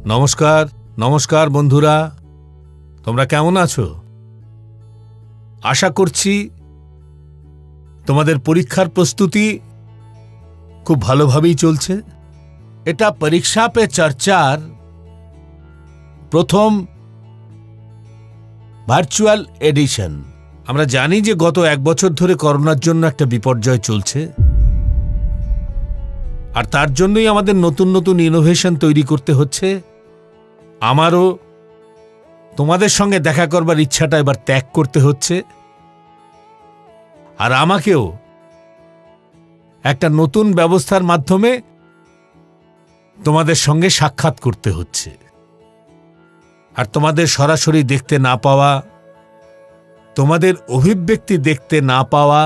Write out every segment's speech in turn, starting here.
নমস্কার নমস্কার বন্ধুরা, তোমরা কেমন আছো? আশা করছি তোমাদের পরীক্ষার প্রস্তুতি খুব ভালোভাবেই চলছে। এটা পরীক্ষা পে চর্চার প্রথম ভার্চুয়াল এডিশন। আমরা জানি যে গত এক বছর ধরে করোনার জন্য একটা বিপর্যয় চলছে, আর তার জন্যই আমাদের নতুন নতুন ইনোভেশন তৈরি করতে হচ্ছে। আমারও তোমাদের সঙ্গে দেখা করবার ইচ্ছাটা এবার ত্যাগ করতে হচ্ছে, আর আমাকেও একটা নতুন ব্যবস্থার মাধ্যমে তোমাদের সঙ্গে সাক্ষাৎ করতে হচ্ছে। আর তোমাদের সরাসরি দেখতে না পাওয়া, তোমাদের অভিব্যক্তি দেখতে না পাওয়া,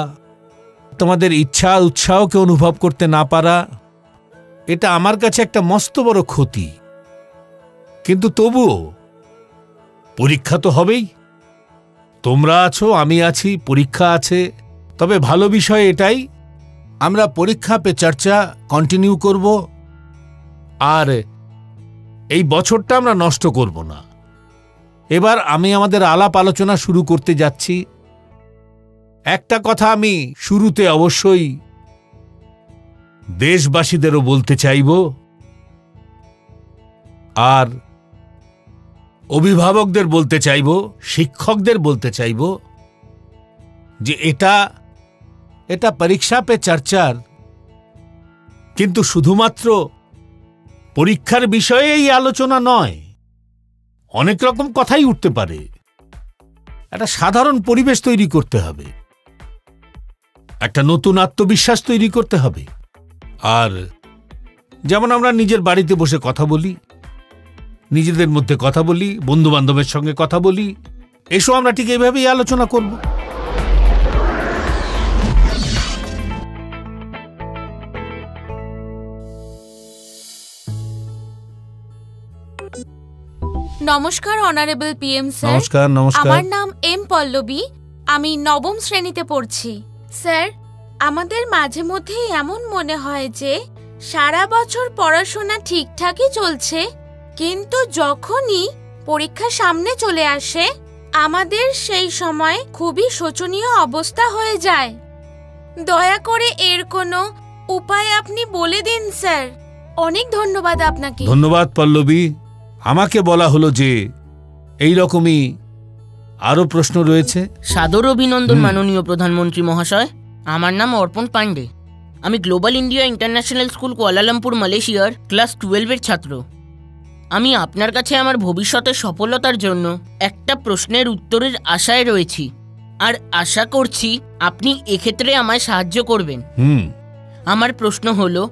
তোমাদের ইচ্ছা উৎসাহকে অনুভব করতে না পারা, এটা আমার কাছে একটা মস্ত বড় ক্ষতি। কিন্তু তবুও পরীক্ষা তো হবেই। তোমরা আছো, আমি আছি, পরীক্ষা আছে। তবে ভালো বিষয় এটাই, আমরা পরীক্ষা পে চর্চা কন্টিনিউ করব, আর এই বছরটা আমরা নষ্ট করব না। এবার আমি আমাদের আলাপ আলোচনা শুরু করতে যাচ্ছি। একটা কথা আমি শুরুতে অবশ্যই দেশবাসীদেরও বলতে চাইব, আর অভিভাবকদের বলতে চাইব, শিক্ষকদের বলতে চাইব যে এটা পরীক্ষা পে চর্চার কিন্তু শুধুমাত্র পরীক্ষার বিষয়ে এই আলোচনা নয়। অনেক রকম কথাই উঠতে পারে। একটা সাধারণ পরিবেশ তৈরি করতে হবে, একটা নতুন আত্মবিশ্বাস তৈরি করতে হবে। আর যেমন আমরা নিজের বাড়িতে বসে কথা বলি, নিজেদের মধ্যে কথা বলি, বন্ধু বান্ধবের সঙ্গে কথা বলি, এসব আমরা ঠিক এইভাবেই আলোচনা করব। নমস্কার অনারেবল পিএম স্যার। নমস্কার নমস্কার। আমার নাম এম পল্লবী, আমি নবম শ্রেণীতে পড়ছি। স্যার, আমাদের মাঝে মধ্যে এমন মনে হয় যে সারা বছর পড়াশোনা ঠিকঠাকই চলছে, কিন্তু যখনই পরীক্ষা সামনে চলে আসে আমাদের সেই সময় খুবই শোচনীয় অবস্থা হয়ে যায়। দয়া করে এর কোনো উপায় আপনি বলে দিন স্যার। অনেক ধন্যবাদ আপনাকে। ধন্যবাদ পল্লবী। আমাকে বলা হলো যে এই রকমই আরো প্রশ্ন রয়েছে। সাদর অভিনন্দন মাননীয় প্রধানমন্ত্রী মহাশয়। আমার নাম অর্পণ পান্ডে। আমি global India international school Kuala Lumpur মালয়েশিয়ার ক্লাস 12-এর ছাত্র। আমি আপনার কাছে আমার ভবিষ্যতের সফলতার জন্য একটা প্রশ্নের উত্তরের আশায় রয়েছি, আর আশা করছি আপনি এক্ষেত্রে আমায় সাহায্য করবেন। আমার প্রশ্ন হলো,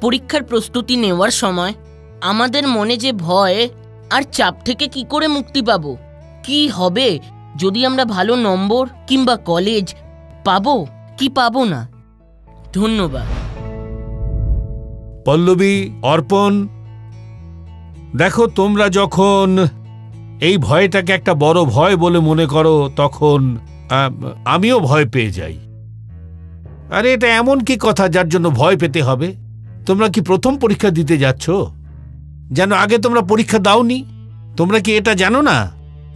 পরীক্ষার প্রস্তুতি নেওয়ার সময় আমাদের মনে যে ভয় আর চাপ থেকে কি করে মুক্তি পাব? কি হবে যদি আমরা ভালো নম্বর কিংবা কলেজ পাবো কি পাবো না? ধন্যবাদ। পল্লবী, অর্পণ, দেখো, তোমরা যখন এই ভয়টাকে একটা বড় ভয় বলে মনে করো, তখন আমিও ভয় পেয়ে যাই। আরে এটা এমন কি কথা যার জন্য ভয় পেতে হবে? তোমরা কি প্রথম পরীক্ষা দিতে যাচ্ছ? যেন আগে তোমরা পরীক্ষা দাওনি? তোমরা কি এটা জানো না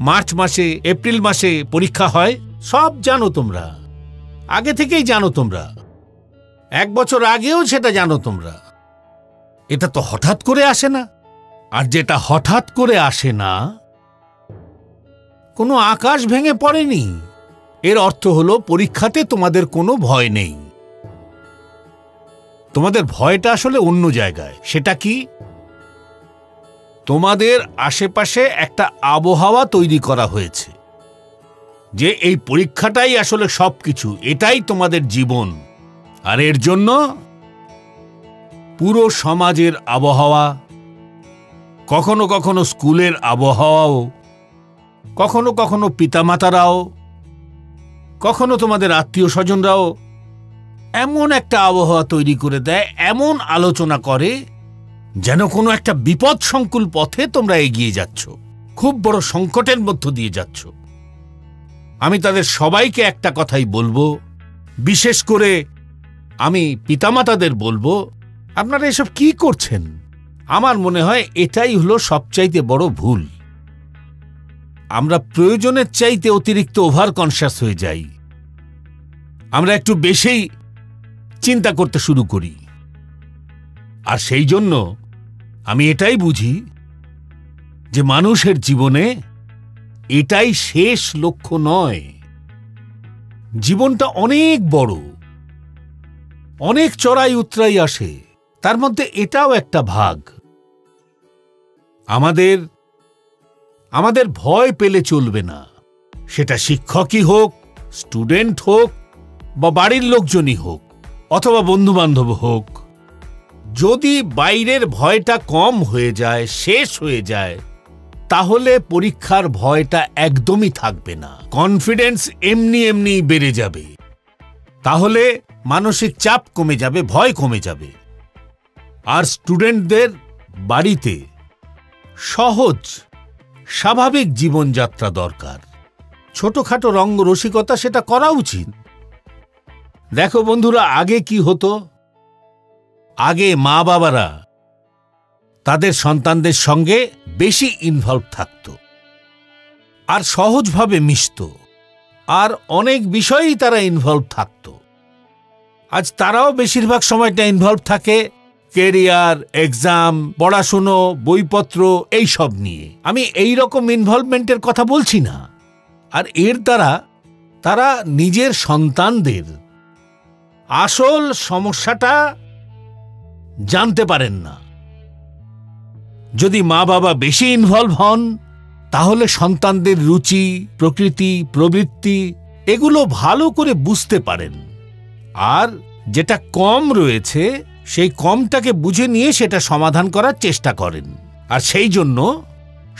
মার্চ মাসে, এপ্রিল মাসে পরীক্ষা হয়? সব জানো তোমরা, আগে থেকেই জানো তোমরা, এক বছর আগেও সেটা জানো তোমরা। এটা তো হঠাৎ করে আসে না। আর যেটা হঠাৎ করে আসে না, কোনো আকাশ ভেঙে পড়েনি। এর অর্থ হলো পরীক্ষাতে তোমাদের কোনো ভয় নেই। তোমাদের ভয়টা আসলে অন্য জায়গায়। সেটা কি? তোমাদের আশেপাশে একটা আবহাওয়া তৈরি করা হয়েছে যে এই পরীক্ষাটাই আসলে সবকিছু, এটাই তোমাদের জীবন। আর এর জন্য পুরো সমাজের আবহাওয়া, কখনো কখনো স্কুলের আবহাওয়াও, কখনো কখনো পিতামাতারাও, কখনো তোমাদের আত্মীয় স্বজনরাও এমন একটা আবহাওয়া তৈরি করে দেয়, এমন আলোচনা করে যেন কোনো একটা বিপদ সংকুল পথে তোমরা এগিয়ে যাচ্ছ, খুব বড় সংকটের মধ্য দিয়ে যাচ্ছ। আমি তাদের সবাইকে একটা কথাই বলবো, বিশেষ করে আমি পিতামাতাদের বলবো, আপনারা এসব কি করছেন? আমার মনে হয় এটাই হলো সবচাইতে বড় ভুল। আমরা প্রয়োজনের চাইতে অতিরিক্ত ওভার কনশাস হয়ে যাই। আমরা একটু বেশি চিন্তা করতে শুরু করি। আর সেই জন্য আমি এটাই বুঝি যে মানুষের জীবনে এটাই শেষ লক্ষ্য নয়। জীবনটা অনেক বড়, অনেক চড়াই উতরাই আসে, তার মধ্যে এটাও একটা ভাগ। আমাদের ভয় পেলে চলবে না, সেটা শিক্ষকই হোক, স্টুডেন্ট হোক, বা বাড়ির লোকজনই হোক, অথবা বন্ধুবান্ধব হোক। যদি বাইরের ভয়টা কম হয়ে যায়, শেষ হয়ে যায়, তাহলে পরীক্ষার ভয়টা একদমই থাকবে না। কনফিডেন্স এমনি এমনি বেড়ে যাবে। তাহলে মানসিক চাপ কমে যাবে, ভয় কমে যাবে। আর স্টুডেন্টদের বাড়িতে সহজ স্বাভাবিক জীবনযাত্রা দরকার। ছোটখাটো রসিকতা সেটা করা উচিত। দেখো বন্ধুরা, আগে কি হতো? আগে মা বাবারা তাদের সন্তানদের সঙ্গে বেশি ইনভলভ থাকত, আর সহজভাবে মিশত, আর অনেক বিষয়েই তারা ইনভলভ থাকত। আজ তারাও বেশিরভাগ সময়টা ইনভলভ থাকে কেরিয়ার, এক্সাম, পড়াশুনো, বইপত্র এইসব নিয়ে। আমি এই রকম ইনভলভমেন্টের কথা বলছি না। আর এর দ্বারা তারা নিজের সন্তানদের আসল সমস্যাটা জানতে পারেন না। যদি মা বাবা বেশি ইনভলভ হন, তাহলে সন্তানদের রুচি, প্রকৃতি, প্রবৃত্তি এগুলো ভালো করে বুঝতে পারেন। আর যেটা কম রয়েছে সেই কমটাকে বুঝে নিয়ে সেটা সমাধান করার চেষ্টা করেন। আর সেই জন্য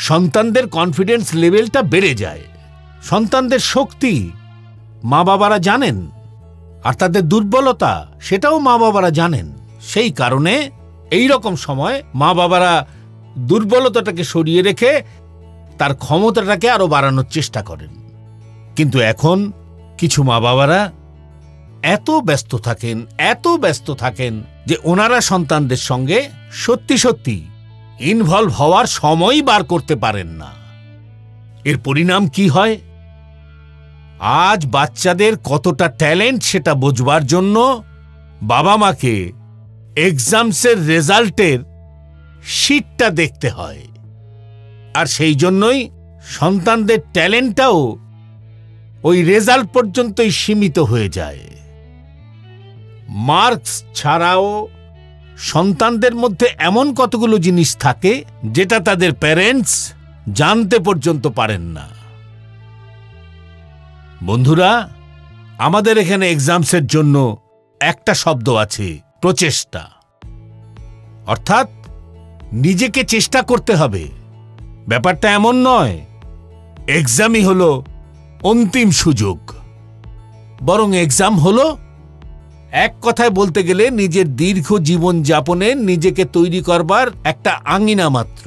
সন্তানদের কনফিডেন্স লেভেলটা বেড়ে যায়। সন্তানদের শক্তি মা বাবারা জানেন, আর তাদের দুর্বলতা সেটাও মা বাবারা জানেন। সেই কারণে এই রকম সময় মা বাবারা দুর্বলতাটাকে সরিয়ে রেখে তার ক্ষমতাটাকে আরো বাড়ানোর চেষ্টা করেন। কিন্তু এখন কিছু মা বাবারা এত ব্যস্ত থাকেন যে ওনারা সন্তানদের সঙ্গে সত্যি সত্যি ইনভলভ হওয়ার সময় বার করতে পারেন না। এর পরিণাম কি হয়? আজ বাচ্চাদের কতটা ট্যালেন্ট সেটা বোঝবার জন্য বাবা মাকে এক্সামসের রেজাল্টের শীটটা দেখতে হয়। আর সেই জন্যই সন্তানদের ট্যালেন্টটাও ওই রেজাল্ট পর্যন্তই সীমিত হয়ে যায়। মার্কস ছাড়াও সন্তানদের মধ্যে এমন কতগুলো জিনিস থাকে যেটা তাদের প্যারেন্টস জানতে পর্যন্ত পারেন না। বন্ধুরা, আমাদের এখানে এক্সামসের জন্য একটা শব্দ আছে, প্রচেষ্টা। অর্থাৎ নিজেকে চেষ্টা করতে হবে। ব্যাপারটা এমন নয় এক্সামই হলো অন্তিম সুযোগ, বরং এক্সাম হলো এক কথায় বলতে গেলে নিজের দীর্ঘ জীবন যাপনে নিজেকে তৈরি করবার একটা আঙিনা মাত্র,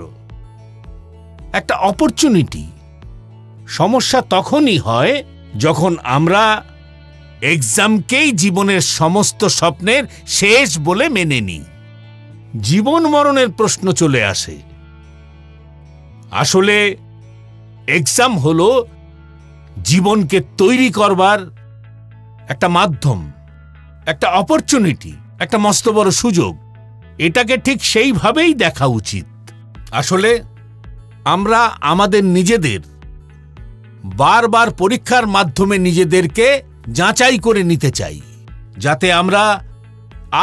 একটা অপরচুনিটি। সমস্যা তখনই হয় যখন আমরা এক্সামকেই জীবনের সমস্ত স্বপ্নের শেষ বলে মেনে নিই। জীবন মরণের প্রশ্ন চলে আসে। আসলে এক্সাম হলো জীবনকে তৈরি করবার একটা মাধ্যম, একটা অপরচুনিটি, একটা মস্ত বড় সুযোগ। এটাকে ঠিক সেইভাবেই দেখা উচিত। আসলে আমরা আমাদের নিজেদের বারবার পরীক্ষার মাধ্যমে নিজেদেরকে যাচাই করে নিতে চাই, যাতে আমরা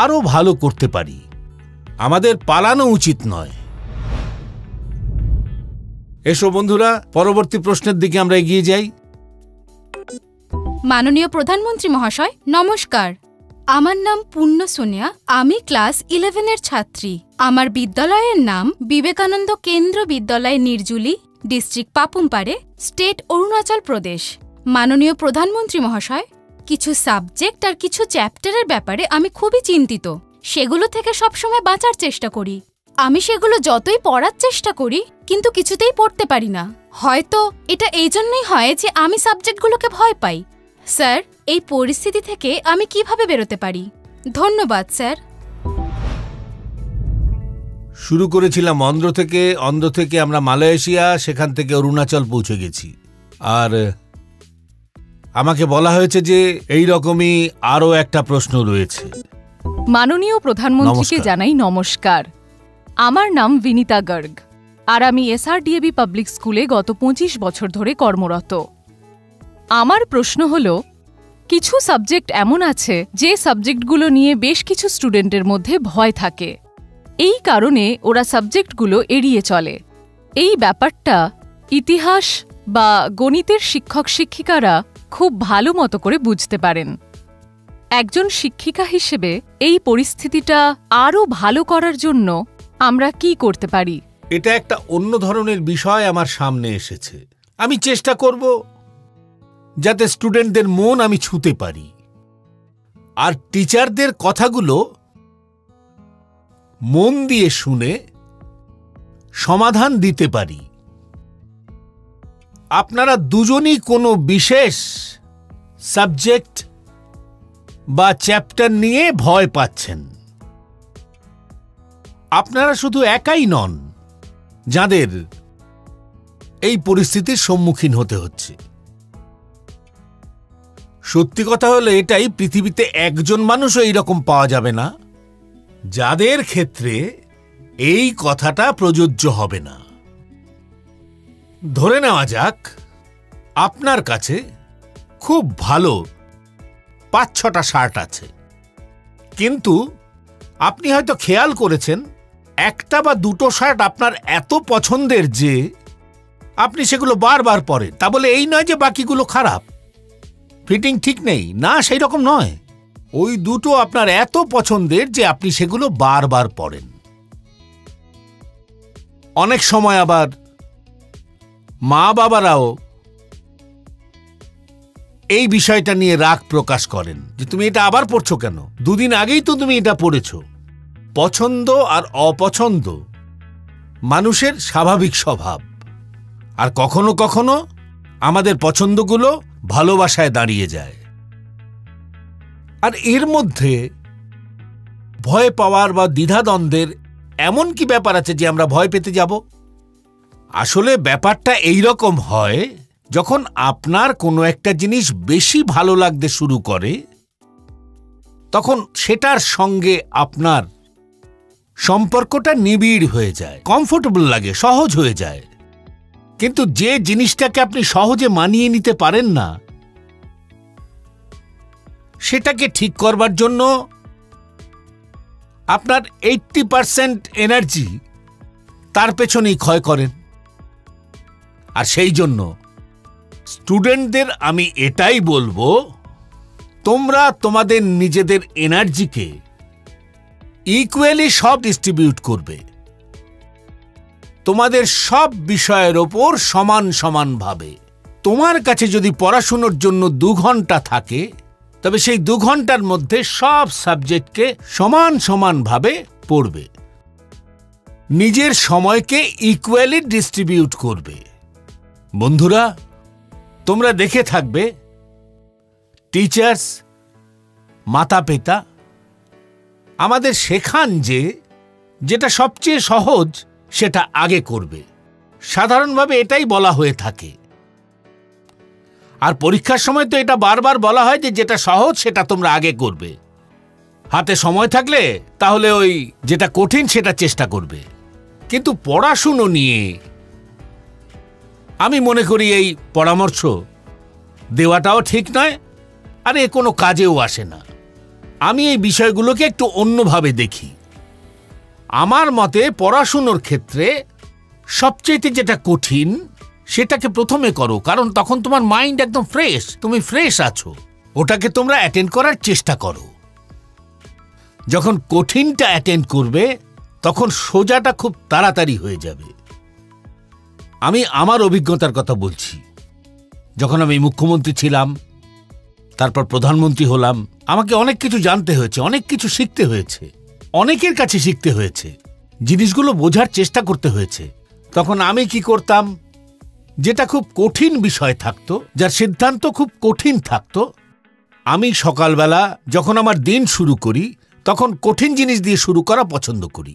আরো ভালো করতে পারি। আমাদের পালানো উচিত নয়। এসো বন্ধুরা, পরবর্তী প্রশ্নের দিকে আমরা এগিয়ে যাই। মাননীয় প্রধানমন্ত্রী মহাশয়, নমস্কার। আমার নাম পূর্ণ সোনিয়া। আমি ক্লাস 11-এর ছাত্রী। আমার বিদ্যালয়ের নাম বিবেকানন্দ কেন্দ্র বিদ্যালয়, নির্জুলি, ডিস্ট্রিক্ট পাপুমপাড়ে, স্টেট অরুণাচল প্রদেশ। মাননীয় প্রধানমন্ত্রী মহাশয়, কিছু সাবজেক্ট আর কিছু চ্যাপ্টারের ব্যাপারে আমি খুবই চিন্তিত। সেগুলো থেকে সবসময় বাঁচার চেষ্টা করি। আমি সেগুলো যতই পড়ার চেষ্টা করি, কিন্তু কিছুতেই পড়তে পারি না। হয়তো এটা এই জন্যই হয় যে আমি সাবজেক্টগুলোকে ভয় পাই। স্যার, এই পরিস্থিতি থেকে আমি কিভাবে বেরোতে পারি? ধন্যবাদ স্যার। শুরু করেছিলাম অন্ধ্র থেকে আমরা মালয়েশিয়া, সেখান থেকে অরুণাচল পৌঁছে গেছি। আর আমাকে বলা হয়েছে যে এই রকমই আরও একটা প্রশ্ন রয়েছে। মাননীয় প্রধানমন্ত্রীকে নমস্কার। জানাই নমস্কার। আমার নাম বিনীতা গর্গ, আর আমি এসআরডিএবি পাবলিক স্কুলে গত 25 বছর ধরে কর্মরত। আমার প্রশ্ন হল, কিছু সাবজেক্ট এমন আছে যে সাবজেক্টগুলো নিয়ে বেশ কিছু স্টুডেন্টের মধ্যে ভয় থাকে। এই কারণে ওরা সাবজেক্টগুলো এড়িয়ে চলে। এই ব্যাপারটা ইতিহাস বা গণিতের শিক্ষক শিক্ষিকারা খুব ভালো মতো করে বুঝতে পারেন। একজন শিক্ষিকা হিসেবে এই পরিস্থিতিটা আরও ভালো করার জন্য আমরা কি করতে পারি? এটা একটা অন্য ধরনের বিষয় আমার সামনে এসেছে। আমি চেষ্টা করব যাতে স্টুডেন্টদের মন আমি ছুঁতে পারি, আর টিচারদের কথাগুলো মন দিয়ে শুনে সমাধান দিতে পারি। আপনারা দুজনই কোনো বিশেষ সাবজেক্ট বা চ্যাপ্টার নিয়ে ভয় পাচ্ছেন। আপনারা শুধু একাই নন যাদের এই পরিস্থিতির সম্মুখীন হতে হচ্ছে। সত্যি কথা হলো এটাই, পৃথিবীতে একজন মানুষও এইরকম পাওয়া যাবে না যাদের ক্ষেত্রে এই কথাটা প্রযোজ্য হবে না। ধরে নেওয়া যাক আপনার কাছে খুব ভালো 5-6টা শার্ট আছে, কিন্তু আপনি হয়তো খেয়াল করেছেন একটা বা দুটো শার্ট আপনার এত পছন্দের যে আপনি সেগুলো বারবার পরেন। তা বলে এই নয় যে বাকিগুলো খারাপ, ফিটিং ঠিক নেই, না, সেই রকম নয়। ওই দুটো আপনার এত পছন্দের যে আপনি সেগুলো বারবার পরেন। অনেক সময় আবার মা বাবারাও এই বিষয়টা নিয়ে রাগ প্রকাশ করেন যে তুমি এটা আবার পড়ছো কেন, দুদিন আগেই তো তুমি এটা পড়েছো। পছন্দ আর অপছন্দ মানুষের স্বাভাবিক স্বভাব, আর কখনো কখনো আমাদের পছন্দগুলো ভালোবাসায় দাঁড়িয়ে যায়। আর এর মধ্যে ভয় পাওয়ার বা দ্বিধাদ্বন্দ্বের এমন কি ব্যাপার আছে যে আমরা ভয় পেতে যাব? আসলে ব্যাপারটা এই রকম হয়, যখন আপনার কোনো একটা জিনিস বেশি ভালো লাগতে শুরু করে তখন সেটার সঙ্গে আপনার সম্পর্কটা নিবিড় হয়ে যায়, কমফোর্টেবল লাগে, সহজ হয়ে যায়। কিন্তু যে জিনিসটাকে আপনি সহজে মানিয়ে নিতে পারেন না, সেটাকে ঠিক করবার জন্য আপনার 80% এনার্জি তার পেছনেই ক্ষয় করেন। আর সেই জন্য স্টুডেন্টদের আমি এটাই বলবো, তোমরা তোমাদের নিজেদের এনার্জিকে ইকুয়ালি সব ডিস্ট্রিবিউট করবে, তোমাদের সব বিষয়ের ওপর সমান সমানভাবে। তোমার কাছে যদি পড়াশুনোর জন্য 2 ঘন্টা থাকে, তবে সেই 2 ঘন্টার মধ্যে সব সাবজেক্টকে সমান সমানভাবে পড়বে, নিজের সময়কে ইকুয়ালি ডিস্ট্রিবিউট করবে। বন্ধুরা, তোমরা দেখে থাকবে টিচার্স, মাতা পিতা আমাদের শেখান যে যেটা সবচেয়ে সহজ সেটা আগে করবে। সাধারণভাবে এটাই বলা হয়ে থাকে। আর পরীক্ষার সময় তো এটা বারবার বলা হয় যে যেটা সহজ সেটা তোমরা আগে করবে। হাতে সময় থাকলে তাহলে ওই যেটা কঠিন সেটা চেষ্টা করবে। কিন্তু পড়াশুনো নিয়ে আমি মনে করি এই পরামর্শ দেওয়াটাও ঠিক নয়, আর এ কোনো কাজেও আসে না। আমি এই বিষয়গুলোকে একটু অন্যভাবে দেখি। আমার মতে পড়াশুনোর ক্ষেত্রে সবচেয়ে যেটা কঠিন সেটাকে প্রথমে করো, কারণ তখন তোমার মাইন্ড একদম ফ্রেশ, তুমি ফ্রেশ আছো, ওটাকে তোমরা অ্যাটেন্ড করার চেষ্টা করো। যখন কঠিনটা অ্যাটেন্ড করবে তখন সোজাটা খুব তাড়াতাড়ি হয়ে যাবে। আমি আমার অভিজ্ঞতার কথা বলছি। যখন আমি মুখ্যমন্ত্রী ছিলাম, তারপর প্রধানমন্ত্রী হলাম, আমাকে অনেক কিছু জানতে হয়েছে, অনেক কিছু শিখতে হয়েছে, অনেকের কাছে শিখতে হয়েছে, জিনিসগুলো বোঝার চেষ্টা করতে হয়েছে। তখন আমি কি করতাম, যেটা খুব কঠিন বিষয় থাকতো, যার সিদ্ধান্ত খুব কঠিন থাকতো, আমি সকালবেলা যখন আমার দিন শুরু করি তখন কঠিন জিনিস দিয়ে শুরু করা পছন্দ করি।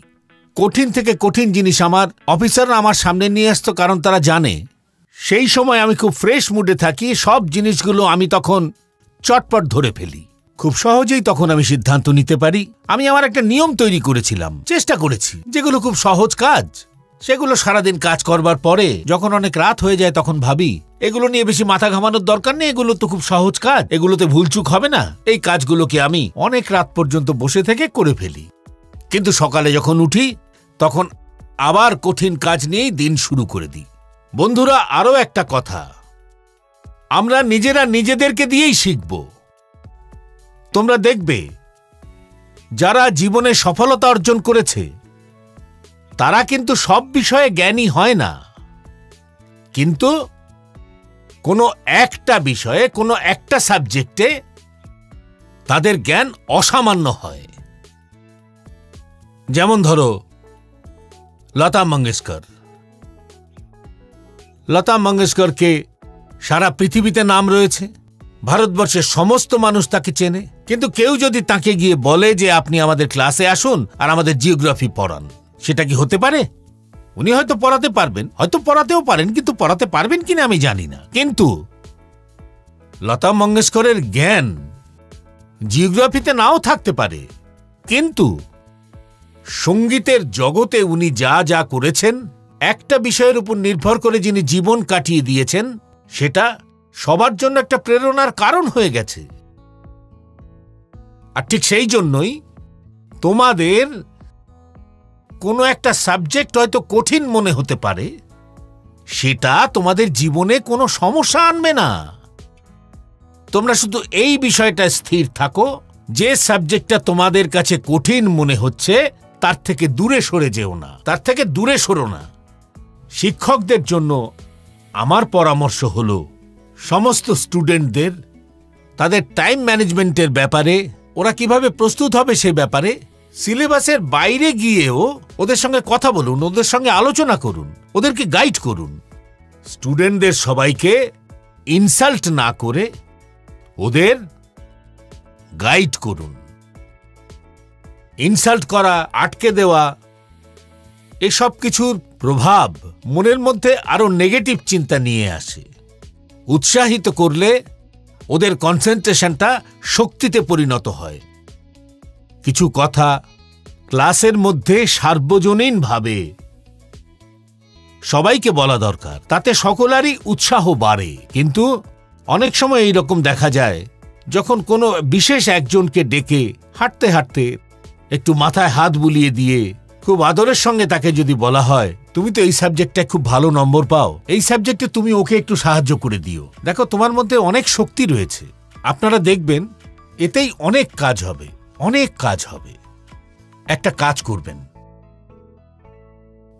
কঠিন থেকে কঠিন জিনিস আমার অফিসাররা আমার সামনে নিয়ে আসতো, কারণ তারা জানে সেই সময় আমি খুব ফ্রেশ মুডে থাকি। সব জিনিসগুলো আমি তখন চটপট ধরে ফেলি, খুব সহজেই তখন আমি সিদ্ধান্ত নিতে পারি। আমি আমার একটা নিয়ম তৈরি করেছিলাম, চেষ্টা করেছি, যেগুলো খুব সহজ কাজ। সেগুলো সারাদিন কাজ করবার পরে যখন অনেক রাত হয়ে যায় তখন ভাবি এগুলো নিয়ে বেশি মাথা ঘামানোর দরকার নেই, এগুলো তো খুব সহজ কাজ, এগুলোতে ভুলচুক হবে না। এই কাজগুলোকে আমি অনেক রাত পর্যন্ত বসে থেকে করে ফেলি, কিন্তু সকালে যখন উঠি তখন আবার কঠিন কাজ নিয়েই দিন শুরু করে দিই। বন্ধুরা, আরও একটা কথা, আমরা নিজেরা নিজেদেরকে দিয়েই শিখব। তোমরা দেখবে যারা জীবনে সফলতা অর্জন করেছে তারা কিন্তু সব বিষয়ে জ্ঞানী হয় না, কিন্তু কোনো একটা বিষয়ে, কোনো একটা সাবজেক্টে তাদের জ্ঞান অসামান্য হয়। যেমন ধরো লতা মঙ্গেশকর। লতা মঙ্গেশকরকে সারা পৃথিবীতে নাম রয়েছে, ভারতবর্ষের সমস্ত মানুষ তাকে চেনে, কিন্তু কেউ যদি তাকে গিয়ে বলে যে আপনি আমাদের ক্লাসে আসুন আর আমাদের জিওগ্রাফি পড়ান, সেটা কি হতে পারে? উনি হয়তো পড়াতে পারবেন, হয়তো পড়াতেও পারেন, কিন্তু পড়াতে পারবেন কিনা আমি জানি না। কিন্তু লতা মঙ্গেশকরের জ্ঞান জিওগ্রাফিতে নাও থাকতে পারে, কিন্তু সঙ্গীতের জগতে উনি যা যা করেছেন, একটা বিষয়ের উপর নির্ভর করে যিনি জীবন কাটিয়ে দিয়েছেন, সেটা সবার জন্য একটা প্রেরণার কারণ হয়ে গেছে। আর ঠিক সেই জন্যই তোমাদের কোনো একটা সাবজেক্ট হয়তো কঠিন মনে হতে পারে, সেটা তোমাদের জীবনে কোনো সমস্যা আনবে না। তোমরা শুধু এই বিষয়টা স্থির থাকো, যে সাবজেক্টটা তোমাদের কাছে কঠিন মনে হচ্ছে তার থেকে দূরে সরে যেও না, তার থেকে দূরে সরো না। শিক্ষকদের জন্য আমার পরামর্শ হলো সমস্ত স্টুডেন্টদের তাদের টাইম ম্যানেজমেন্টের ব্যাপারে, ওরা কিভাবে প্রস্তুত হবে সে ব্যাপারে সিলেবাসের বাইরে গিয়েও ওদের সঙ্গে কথা বলুন, ওদের সঙ্গে আলোচনা করুন, ওদেরকে গাইড করুন। স্টুডেন্টদের সবাইকে ইনসাল্ট না করে ওদের গাইড করুন। ইনসাল্ট করা, আটকে দেওয়া, এসব কিছুর প্রভাব মনের মধ্যে আরো নেগেটিভ চিন্তা নিয়ে আসে। উৎসাহিত করলে ওদের কনসেন্ট্রেশনটা শক্তিতে পরিণত হয়। কিছু কথা ক্লাসের মধ্যে সার্বজনীনভাবে সবাইকে বলা দরকার, তাতে সকলেরই উৎসাহ বাড়ে। কিন্তু অনেক সময় এইরকম দেখা যায়, যখন কোনো বিশেষ একজনকে ডেকে হাঁটতে হাঁটতে একটু মাথায় হাত বুলিয়ে দিয়ে খুব আদরের সঙ্গে তাকে যদি বলা হয়, তুমি তো এই সাবজেক্টটায় খুব ভালো নম্বর পাও, এই সাবজেক্টে তুমি ওকে একটু সাহায্য করে দিও, দেখো তোমার মধ্যে অনেক শক্তি রয়েছে, আপনারা দেখবেন এতেই অনেক কাজ হবে, অনেক কাজ হবে। একটা কাজ করবেন,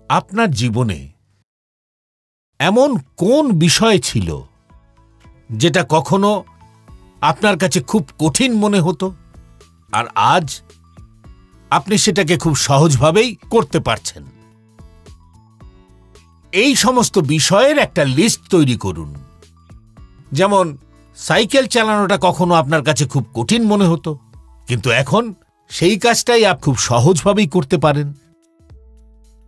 আপনার জীবনে এমন কোন বিষয় ছিল যেটা কখনো আপনার কাছে খুব কঠিন মনে হতো, আর আজ আপনি সেটাকে খুব সহজভাবেই করতে পারছেন। এই সমস্ত বিষয়ের একটা লিস্ট তৈরি করুন। যেমন সাইকেল চালানোটা কখনো আপনার কাছে খুব কঠিন মনে হতো, কিন্তু এখন সেই কাজটাই আপনি খুব সহজভাবেই করতে পারেন।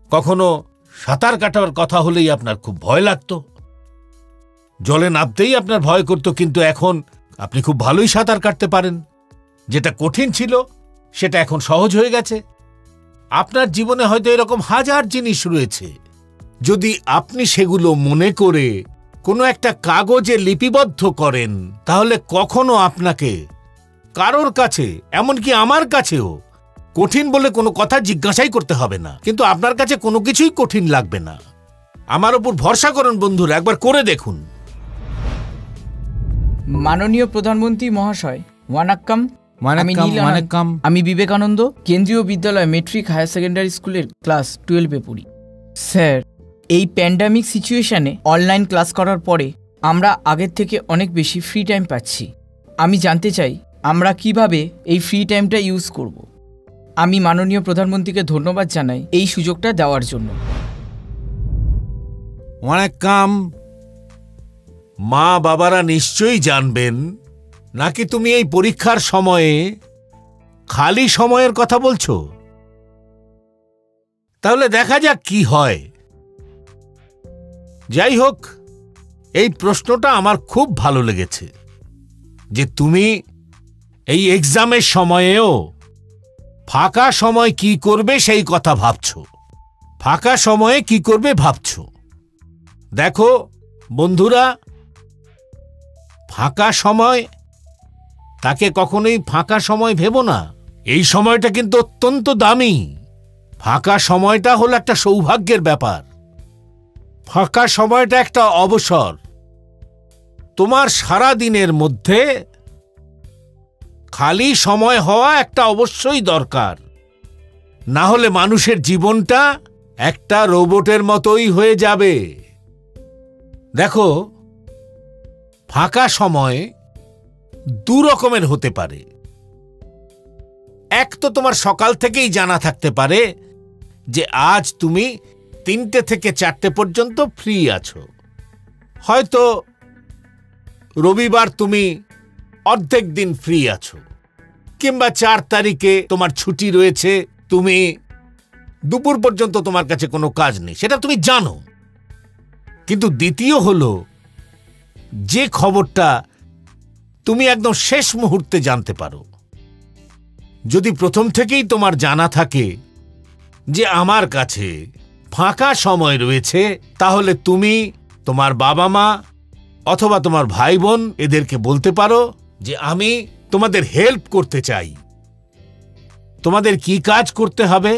কখনো সাঁতার কাটার কথা হলেই আপনার খুব ভয় লাগতো, জলে নামতেই আপনার ভয় করত, কিন্তু এখন আপনি খুব ভালোই সাঁতার কাটতে পারেন। যেটা কঠিন ছিল সেটা এখন সহজ হয়ে গেছে। আপনার জীবনে হয়তো এরকম হাজার জিনিস রয়েছে, যদি আপনি সেগুলো মনে করে কোনো একটা কাগজে লিপিবদ্ধ করেন, তাহলে কখনো আপনাকে কারোর কাছে, এমনকি আমার কাছেও, কঠিন বলে কোনো কথা জিজ্ঞাসাই করতে হবে না, কিন্তু আপনার কাছে কোনো কিছুই কঠিন লাগবে না। আমার উপর ভরসা করুন বন্ধুরা, একবার করে দেখুন। মাননীয় প্রধানমন্ত্রী মহাশয়, ওয়ানাক্কাম। আমি বিবেকানন্দ কেন্দ্রীয় বিদ্যালয় মেট্রিক হায়ার সেকেন্ডারি স্কুলের ক্লাস 12-এ পড়ি। স্যার, এই প্যান্ডামিক সিচুয়েশনে অনলাইন ক্লাস করার পরে আমরা আগের থেকে অনেক বেশি ফ্রি টাইম পাচ্ছি। আমি জানতে চাই আমরা কিভাবে এই ফ্রি টাইমটা ইউজ করব। আমি মাননীয় প্রধানমন্ত্রীকে ধন্যবাদ জানাই এই সুযোগটা দেওয়ার জন্য। ওয়ানাক্কাম। মা বাবারা নিশ্চয়ই জানবেন, নাকি তুমি এই পরীক্ষার সময়ে খালি সময়ের কথা বলছো? তাহলে দেখা যাক কি হয়। যাই হোক, এই প্রশ্নটা আমার খুব ভালো লেগেছে যে তুমি এই এক্সামের সময়েও ফাঁকা সময় কি করবে সেই কথা ভাবছো। ফাঁকা সময়ে কি করবে ভাবছো। দেখো বন্ধুরা, ফাঁকা সময় তাকে কখনোই ফাঁকা সময় ভেবো না। এই সময়টা কিন্তু অত্যন্ত দামি। ফাঁকা সময়টা হলো একটা সৌভাগ্যের ব্যাপার। ফাঁকা সময়টা একটা অবসর। তোমার সারা দিনের মধ্যে খালি সময় হওয়া একটা অবশ্যই দরকার, না হলে মানুষের জীবনটা একটা রোবটের মতোই হয়ে যাবে। দেখো, ফাঁকা সময় দু রকমের হতে পারে। এক তো তোমার সকাল থেকেই জানা থাকতে পারে যে আজ তুমি 3টে থেকে 4টে পর্যন্ত ফ্রি আছো। হয়তো রবিবার তুমি অর্ধেক দিন ফ্রি আছো, কিংবা 4 তারিখে তোমার ছুটি রয়েছে, তুমি দুপুর পর্যন্ত তোমার কাছে কোনো কাজ নেই, সেটা তুমি জানো। কিন্তু দ্বিতীয় হলো যে খবরটা তুমি একদম শেষ মুহূর্তে জানতে পারো। যদি প্রথম থেকেই তোমার জানা থাকে যে আমার কাছে ফাঁকা সময় রয়েছে, তাহলে তুমি তোমার বাবা মা অথবা তোমার ভাই বোন এদেরকে বলতে পারো যে আমি তোমাদের হেল্প করতে চাই। তোমাদের কি কাজ করতে হবে,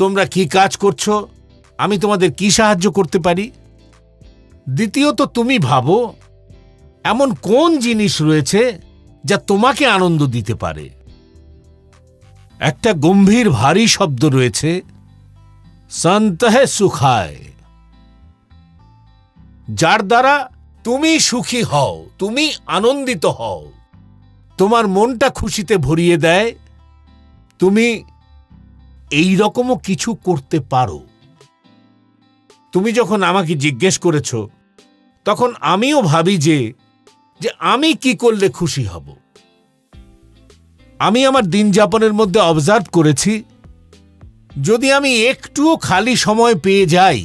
তোমরা কি কাজ করছো, আমি তোমাদের কি সাহায্য করতে পারি। দ্বিতীয়ত তুমি ভাবো এমন কোন জিনিস রয়েছে যা তোমাকে আনন্দ দিতে পারে। একটা গম্ভীর ভারী শব্দ রয়েছে, সন্তহে সুখায়, যার দ্বারা তুমি সুখী হও, তুমি আনন্দিত হও, তোমার মনটা খুশিতে ভরিয়ে দেয়। তুমি এই রকমও কিছু করতে পারো। তুমি যখন আমাকে জিজ্ঞেস করেছ, তখন আমিও ভাবি যে আমি কি করলে খুশি হব। আমি আমার দিন যাপনের মধ্যে অবজার্ভ করেছি, যদি আমি একটুও খালি সময় পেয়ে যাই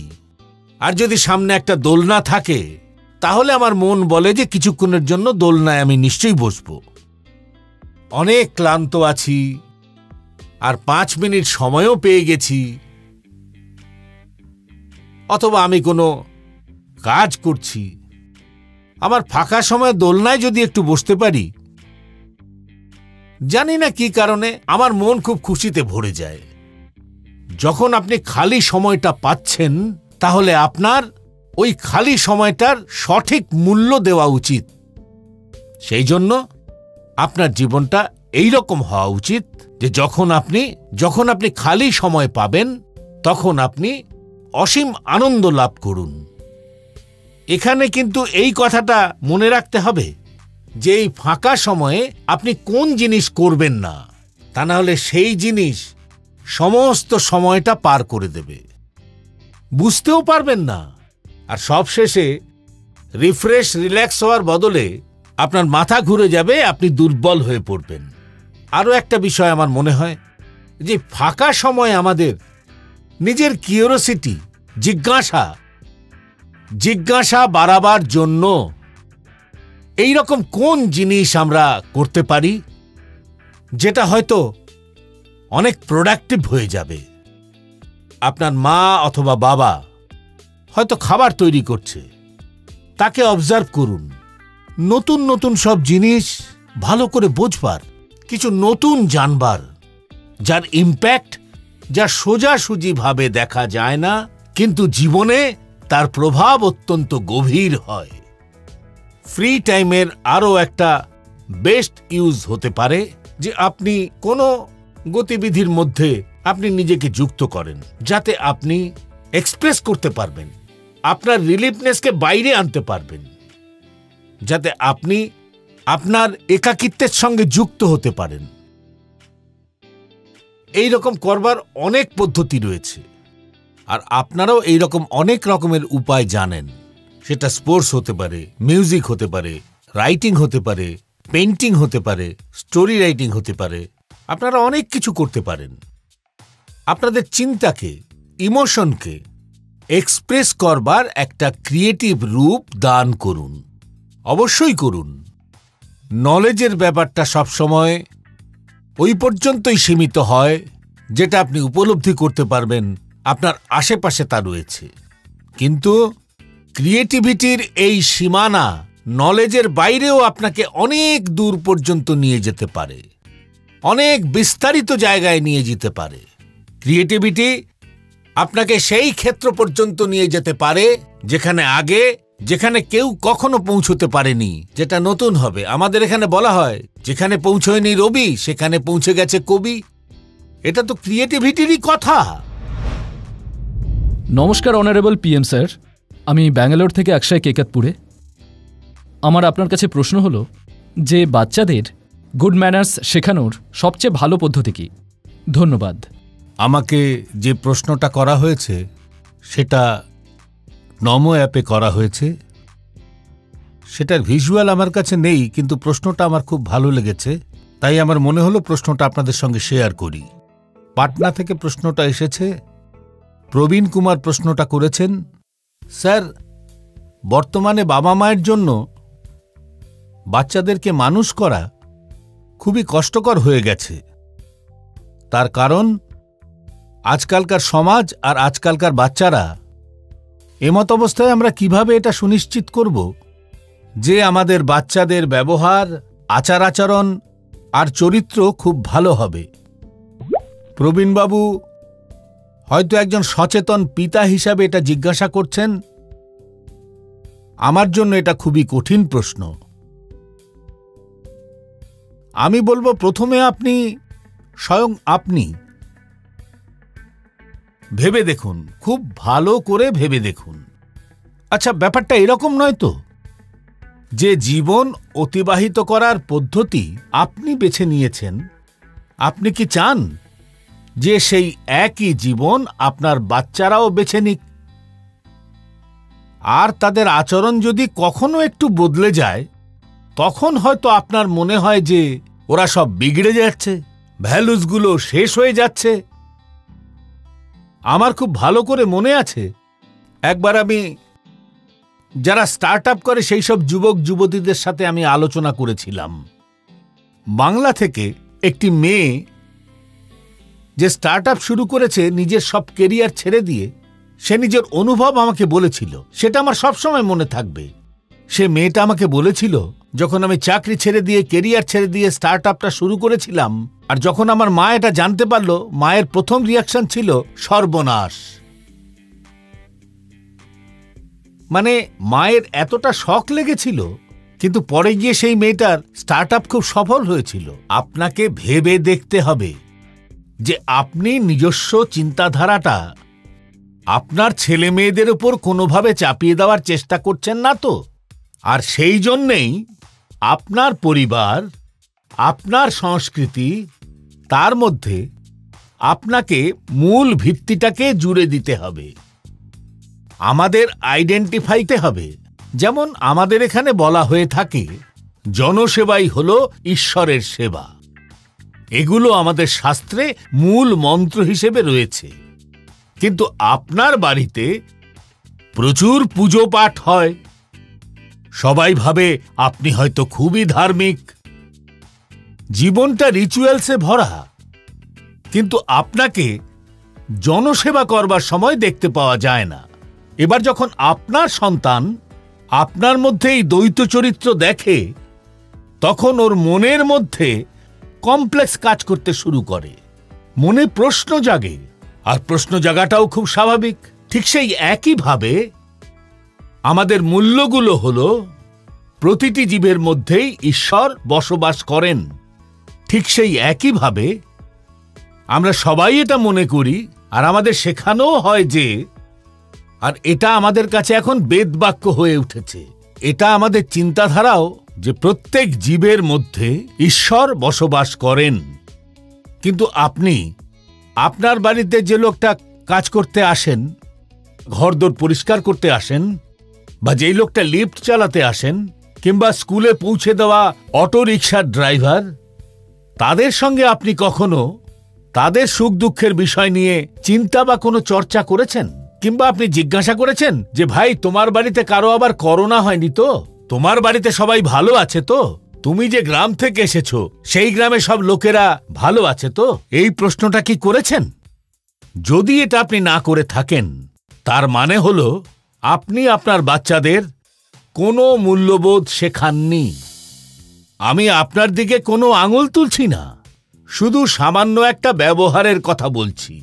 আর যদি সামনে একটা দোলনা থাকে, তাহলে আমার মন বলে যে কিছুক্ষণের জন্য দোলনায় আমি নিশ্চয়ই বসব। অনেক ক্লান্ত আছি আর 5 মিনিট সময়ও পেয়ে গেছি, অথবা আমি কোনো কাজ করছি, আমার ফাঁকা সময় দোলনায় যদি একটু বসতে পারি, জানি না কি কারণে আমার মন খুব খুশিতে ভরে যায়। যখন আপনি খালি সময়টা পাচ্ছেন, তাহলে আপনার ওই খালি সময়টার সঠিক মূল্য দেওয়া উচিত। সেই জন্য আপনার জীবনটা এই রকম হওয়া উচিত যে যখন আপনি খালি সময় পাবেন, তখন আপনি অসীম আনন্দ লাভ করুন। এখানে কিন্তু এই কথাটা মনে রাখতে হবে যে এই ফাঁকা সময়ে আপনি কোন জিনিস করবেন না, তা না হলে সেই জিনিস সমস্ত সময়টা পার করে দেবে, বুঝতেও পারবেন না। আর সবশেষে রিফ্রেশ রিল্যাক্স হওয়ার বদলে আপনার মাথা ঘুরে যাবে, আপনি দুর্বল হয়ে পড়বেন। আরও একটা বিষয় আমার মনে হয় যে ফাঁকা সময় আমাদের নিজের কিউরিওসিটি, জিজ্ঞাসা বাড়াবার জন্য এই রকম কোন জিনিস আমরা করতে পারি যেটা হয়তো অনেক প্রোডাক্টিভ হয়ে যাবে। আপনার মা অথবা বাবা হয়তো খাবার তৈরি করছে, তাকে অবজার্ভ করুন। নতুন নতুন সব জিনিস ভালো করে বুঝবার, কিছু নতুন জানবার, যার ইম্প্যাক্ট যা সোজাসুজিভাবে দেখা যায় না, কিন্তু জীবনে তার প্রভাব অত্যন্ত গভীর হয়। ফ্রি টাইমের আরও একটা বেস্ট ইউজ হতে পারে যে আপনি কোনো গতিবিধির মধ্যে আপনি নিজেকে যুক্ত করেন, যাতে আপনি এক্সপ্রেস করতে পারবেন, আপনার রিলিফনেসকে বাইরে আনতে পারবেন, যাতে আপনি আপনার একাকিত্বের সঙ্গে যুক্ত হতে পারেন। এই রকম করবার অনেক পদ্ধতি রয়েছে, আর আপনারাও এই রকম অনেক রকমের উপায় জানেন। সেটা স্পোর্টস হতে পারে, মিউজিক হতে পারে, রাইটিং হতে পারে, পেইন্টিং হতে পারে, স্টোরি রাইটিং হতে পারে, আপনারা অনেক কিছু করতে পারেন। আপনাদের চিন্তাকে, ইমোশনকে এক্সপ্রেস করবার একটা ক্রিয়েটিভ রূপ দান করুন। অবশ্যই করুন। নলেজের ব্যাপারটা সবসময় ওই পর্যন্তই সীমিত হয় যেটা আপনি উপলব্ধি করতে পারবেন আপনার আশেপাশে তা রয়েছে, কিন্তু ক্রিয়েটিভিটির এই সীমানা নলেজের বাইরেও আপনাকে অনেক দূর পর্যন্ত নিয়ে যেতে পারে, অনেক বিস্তারিত জায়গায় নিয়ে যেতে পারে। ক্রিয়েটিভিটি আপনাকে সেই ক্ষেত্র পর্যন্ত নিয়ে যেতে পারে যেখানে কেউ কখনো পৌঁছতে পারেনি, যেটা নতুন হবে। আমাদের এখানে বলা হয়, যেখানে পৌঁছয়নি রবি সেখানে পৌঁছে গেছে কবি। এটা তো ক্রিয়েটিভিটিরই কথা। নমস্কার অনারেবল পিএম স্যার, আমি ব্যাঙ্গালোর থেকে অক্ষয় কেকাতপুরে। আমার আপনার কাছে প্রশ্ন হলো যে বাচ্চাদের গুড ম্যানার্স শেখানোর সবচেয়ে ভালো পদ্ধতি কি? ধন্যবাদ। আমাকে যে প্রশ্নটা করা হয়েছে সেটা নমো অ্যাপে করা হয়েছে। সেটার ভিজুয়াল আমার কাছে নেই, কিন্তু প্রশ্নটা আমার খুব ভালো লেগেছে, তাই আমার মনে হলো প্রশ্নটা আপনাদের সঙ্গে শেয়ার করি। পাটনা থেকে প্রশ্নটা এসেছে। প্রবীণ কুমার প্রশ্নটা করেছেন, স্যার বর্তমানে বাবা মায়ের জন্য বাচ্চাদেরকে মানুষ করা খুবই কষ্টকর হয়ে গেছে। তার কারণ আজকালকার সমাজ আর আজকালকার বাচ্চারা। এমত অবস্থায় আমরা কিভাবে এটা সুনিশ্চিত করব যে আমাদের বাচ্চাদের ব্যবহার, আচার আচরণ আর চরিত্র খুব ভালো হবে? প্রবীণবাবু হয়তো একজন সচেতন পিতা হিসাবে এটা জিজ্ঞাসা করছেন। আমার জন্য এটা খুবই কঠিন প্রশ্ন। আমি বলবো, প্রথমে আপনি স্বয়ং ভেবে দেখুন, খুব ভালো করে ভেবে দেখুন। আচ্ছা, ব্যাপারটা এরকম নয় তো যে জীবন অতিবাহিত করার পদ্ধতি আপনি বেছে নিয়েছেন, আপনি কি চান যে সেই একই জীবন আপনার বাচ্চারাও বেছে নিক? আর তাদের আচরণ যদি কখনো একটু বদলে যায়, তখন হয়তো আপনার মনে হয় যে ওরা সব বিগড়ে যাচ্ছে, ভ্যালুসগুলো শেষ হয়ে যাচ্ছে। আমার খুব ভালো করে মনে আছে, একবার আমি যারা স্টার্ট আপ করে সেই সব যুবক যুবতীদের সাথে আমি আলোচনা করেছিলাম। বাংলা থেকে একটি মেয়ে যে স্টার্ট আপ শুরু করেছে নিজের সব কেরিয়ার ছেড়ে দিয়ে, সে নিজের অনুভব আমাকে বলেছিল, সেটা আমার সবসময় মনে থাকবে। সে মেয়েটা আমাকে বলেছিল, যখন আমি চাকরি ছেড়ে দিয়ে, কেরিয়ার ছেড়ে দিয়ে স্টার্ট আপটা শুরু করেছিলাম, আর যখন আমার মা এটা জানতে পারলো, মায়ের প্রথম রিয়াকশন ছিল সর্বনাশ। মানে মায়ের এতটা শক লেগেছিল, কিন্তু পরে গিয়ে সেই মেয়েটার স্টার্ট আপ খুব সফল হয়েছিল। আপনাকে ভেবে দেখতে হবে যে আপনি নিজস্ব চিন্তাধারাটা আপনার ছেলে মেয়েদের উপর কোনোভাবে চাপিয়ে দেওয়ার চেষ্টা করছেন না তো? আর সেই জন্যেই আপনার পরিবার, আপনার সংস্কৃতি, তার মধ্যে আপনাকে মূল ভিত্তিটাকে জুড়ে দিতে হবে। আমাদের আইডেন্টিফাইতে হবে। যেমন আমাদের এখানে বলা হয়ে থাকে, জনসেবাই হলো ঈশ্বরের সেবা। এগুলো আমাদের শাস্ত্রে মূল মন্ত্র হিসেবে রয়েছে। কিন্তু আপনার বাড়িতে প্রচুর পুজো পাঠ হয়, সবাই ভাবে আপনি হয়তো খুবই ধার্মিক, জীবনটা রিচুয়ালসে ভরা, কিন্তু আপনাকে জনসেবা করবার সময় দেখতে পাওয়া যায় না। এবার যখন আপনার সন্তান আপনার মধ্যে এই দ্বৈত চরিত্র দেখে, তখন ওর মনের মধ্যে কমপ্লেক্স কাজ করতে শুরু করে, মনে প্রশ্ন জাগে, আর প্রশ্ন জাগাটাও খুব স্বাভাবিক। ঠিক সেই একইভাবে আমাদের মূল্যগুলো হলো, প্রতিটি জীবের মধ্যেই ঈশ্বর বসবাস করেন। ঠিক সেই একইভাবে আমরা সবাই এটা মনে করি, আর আমাদের শেখানোও হয় যে, আর এটা আমাদের কাছে এখন বেদবাক্য হয়ে উঠেছে, এটা আমাদের চিন্তাধারাও, যে প্রত্যেক জীবের মধ্যে ঈশ্বর বসবাস করেন। কিন্তু আপনি আপনার বাড়িতে যে লোকটা কাজ করতে আসেন, ঘরদোর পরিষ্কার করতে আসেন, বা যেই লোকটা লিফট চালাতে আসেন, কিংবা স্কুলে পৌঁছে দেওয়া অটো রিকশার ড্রাইভার, তাদের সঙ্গে আপনি কখনো তাদের সুখ দুঃখের বিষয় নিয়ে চিন্তা বা কোনো চর্চা করেছেন? কিংবা আপনি জিজ্ঞাসা করেছেন যে ভাই তোমার বাড়িতে কারো আবার করোনা হয়নি তো? তোমার বাড়িতে সবাই ভালো আছে তো? তুমি যে গ্রাম থেকে এসেছো সেই গ্রামে সব লোকেরা ভালো আছে তো? এই প্রশ্নটা কি করেছেন? যদি এটা আপনি না করে থাকেন, তার মানে হলো আপনি আপনার বাচ্চাদের কোনো মূল্যবোধ শেখাননি। আমি আপনার দিকে কোনো আঙুল তুলছি না, শুধু সামান্য একটা ব্যবহারের কথা বলছি।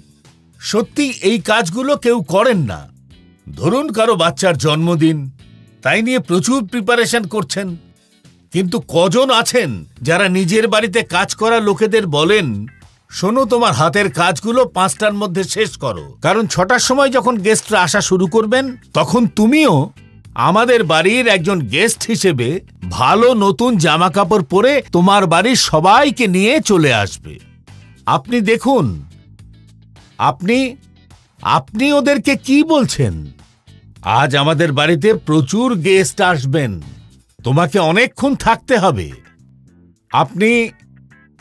সত্যি এই কাজগুলো কেউ করেন না। ধরুন কারো বাচ্চার জন্মদিন, তাই নিয়ে প্রচুর প্রিপারেশন করছেন, কিন্তু কজন আছেন যারা নিজের বাড়িতে কাজ করা লোকেদের বলেন, শোনো তোমার হাতের কাজগুলো 5টার মধ্যে শেষ করো, কারণ 6টার সময় যখন গেস্টরা আসা শুরু করবেন তখন তুমিও আমাদের বাড়ির একজন গেস্ট হিসেবে ভালো নতুন জামা কাপড় পরে তোমার বাড়ির সবাইকে নিয়ে চলে আসবে। আপনি দেখুন, আপনি ওদেরকে কি বলছেন? আজ আমাদের বাড়িতে প্রচুর গেস্ট আসবেন, তোমাকে অনেকক্ষণ থাকতে হবে। আপনি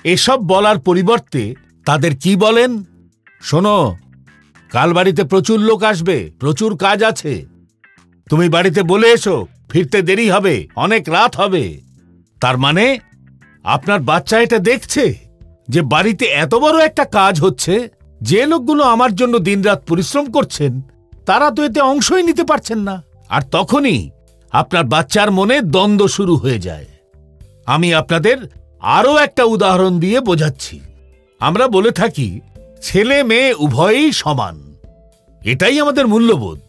এসব বলার পরিবর্তে তাদের কি বলেন? শোনো, কাল বাড়িতে প্রচুর লোক আসবে, প্রচুর কাজ আছে, তুমি বাড়িতে বলে এসো, ফিরতে দেরি হবে, অনেক রাত হবে। তার মানে আপনার বাচ্চা এটা দেখছে যে বাড়িতে এত বড় একটা কাজ হচ্ছে, যে লোকগুলো আমার জন্য দিনরাত পরিশ্রম করছেন তারা তো এতে অংশই নিতে পারছেন না। আর তখনই আপনার বাচ্চার মনে দ্বন্দ্ব শুরু হয়ে যায়। আমি আপনাদের আরও একটা উদাহরণ দিয়ে বোঝাচ্ছি। আমরা বলে থাকি ছেলে মেয়ে উভয়ই সমান, এটাই আমাদের মূল্যবোধ।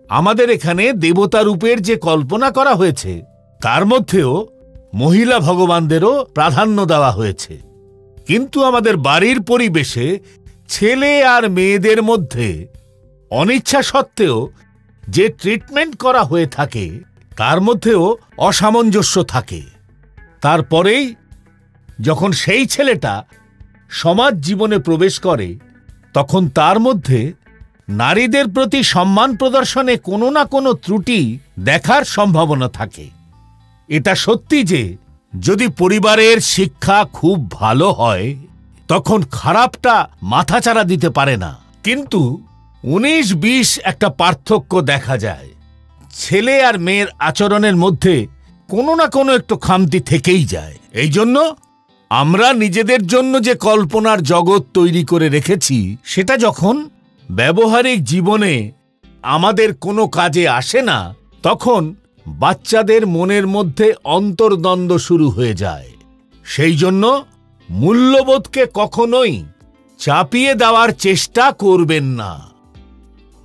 আমাদের এখানে দেবতা রূপের যে কল্পনা করা হয়েছে তার মধ্যেও মহিলা ভগবানদেরও প্রাধান্য দেওয়া হয়েছে, কিন্তু আমাদের বাড়ির পরিবেশে ছেলে আর মেয়েদের মধ্যে অনিচ্ছা সত্ত্বেও যে ট্রিটমেন্ট করা হয়ে থাকে তার মধ্যেও অসামঞ্জস্য থাকে। তারপরেই যখন সেই ছেলেটা সমাজ জীবনে প্রবেশ করে তখন তার মধ্যে নারীদের প্রতি সম্মান প্রদর্শনে কোনো না কোনো ত্রুটি দেখার সম্ভাবনা থাকে। এটা সত্যি যে যদি পরিবারের শিক্ষা খুব ভালো হয় তখন খারাপটা মাথাচাড়া দিতে পারে না, কিন্তু 19-20 একটা পার্থক্য দেখা যায়। ছেলে আর মেয়ের আচরণের মধ্যে কোনো না কোনো একটু খামতি থেকেই যায়। এই জন্য আমরা নিজেদের জন্য যে কল্পনার জগৎ তৈরি করে রেখেছি সেটা যখন ব্যবহারিক জীবনে আমাদের কোনো কাজে আসে না, তখন বাচ্চাদের মনের মধ্যে অন্তর্দ্বন্দ্ব শুরু হয়ে যায়। সেই জন্য মূল্যবোধকে কখনোই চাপিয়ে দেওয়ার চেষ্টা করবেন না।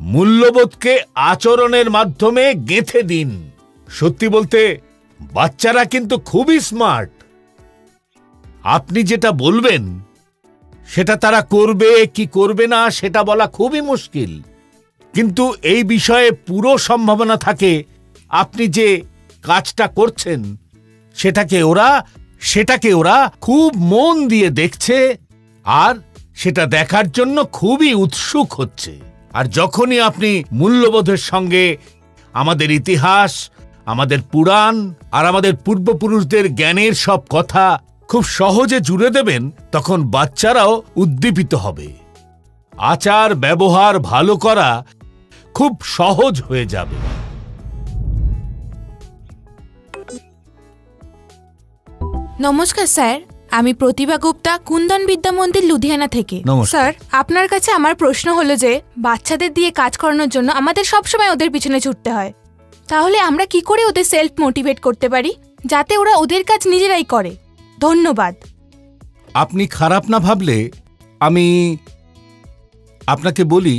মূল্যবোধকে আচরণের মাধ্যমে গেঁথে দিন। সত্যি বলতে বাচ্চারা কিন্তু খুবই স্মার্ট। আপনি যেটা বলবেন সেটা তারা করবে কি করবে না সেটা বলা খুবই মুশকিল, কিন্তু এই বিষয়ে পুরো সম্ভাবনা থাকে আপনি যে কাজটা করছেন সেটাকে ওরা খুব মন দিয়ে দেখছে আর সেটা দেখার জন্য খুবই উৎসুক হচ্ছে। আর যখনই আপনি মূল্যবোধের সঙ্গে আমাদের ইতিহাস, আমাদের পুরাণ আর আমাদের পূর্বপুরুষদের জ্ঞানের সব কথা খুব সহজে জুড়ে দেবেন, তখন বাচ্চারাও উদ্দীপিত হবে। আচার ব্যবহার ভালো করা খুব সহজ হয়ে যাবে। নমস্কার স্যার, আমি প্রতিভা গুপ্তা, কুন্দন বিদ্যা মন্দির, লুধিয়ানা থেকে। স্যার, আপনার কাছে আমার প্রশ্ন হলো যে বাচ্চাদের দিয়ে কাজ করানোর জন্য আমাদের সবসময় ওদের পিছনে ছুটতে হয়, তাহলে আমরা কি করে ওদের সেলফ মোটিভেট করতে পারি যাতে ওরা ওদের কাজ নিজেরাই করে? ধন্যবাদ। আপনি খারাপ না ভাবলে আমি আপনাকে বলি,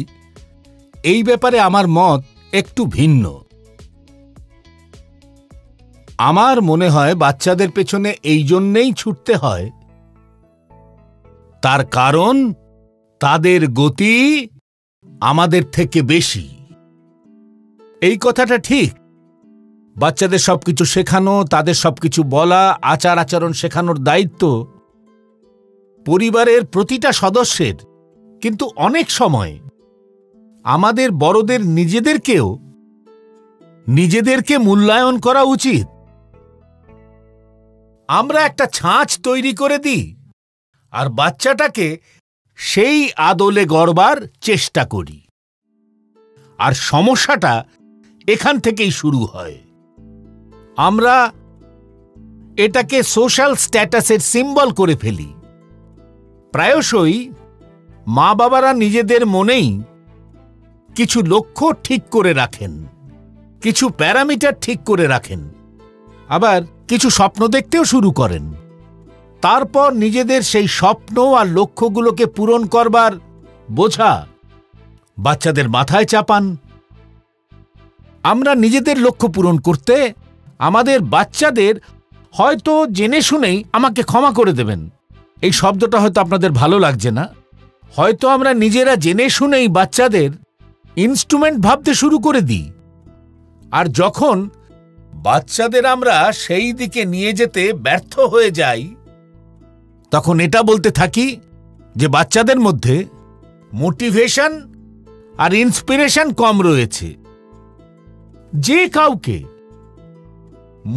এই ব্যাপারে আমার মত একটু ভিন্ন। আমার মনে হয় বাচ্চাদের পেছনে এই জন্যেই ছুটতে হয়, তার কারণ তাদের গতি আমাদের থেকে বেশি। এই কথাটা ঠিক। বাচ্চাদের সবকিছু শেখানো, তাদের সবকিছু বলা, আচার আচরণ শেখানোর দায়িত্ব পরিবারের প্রতিটা সদস্যের, কিন্তু অনেক সময় আমাদের বড়দের নিজেদেরকে মূল্যায়ন করা উচিত। আমরা একটা ছাঁচ তৈরি করে দিই আর বাচ্চাটাকে সেই আদলে গড়বার চেষ্টা করি। আর সমস্যাটা এখান থেকেই শুরু হয়। আমরা এটাকে সোশ্যাল স্ট্যাটাসের সিম্বল করে ফেলি। প্রায়শই মা বাবারা নিজেদের মনেই কিছু লক্ষ্য ঠিক করে রাখেন, কিছু প্যারামিটার ঠিক করে রাখেন, আবার কিছু স্বপ্ন দেখতেও শুরু করেন। তারপর নিজেদের সেই স্বপ্ন আর লক্ষ্যগুলোকে পূরণ করবার বোঝা বাচ্চাদের মাথায় চাপান। আমরা নিজেদের লক্ষ্য পূরণ করতে আমাদের বাচ্চাদের, হয়তো জেনে শুনেই, আমাকে ক্ষমা করে দেবেন, এই শব্দটা হয়তো আপনাদের ভালো লাগছে না, হয়তো আমরা নিজেরা জেনে শুনেই বাচ্চাদের ইনস্ট্রুমেন্ট ভাবতে শুরু করে দিই। আর যখন বাচ্চাদের আমরা সেই দিকে নিয়ে যেতে ব্যর্থ হয়ে যাই, তখন এটা বলতে থাকি যে বাচ্চাদের মধ্যে মোটিভেশন আর ইন্সপিরেশন কম রয়েছে। যে কাউকে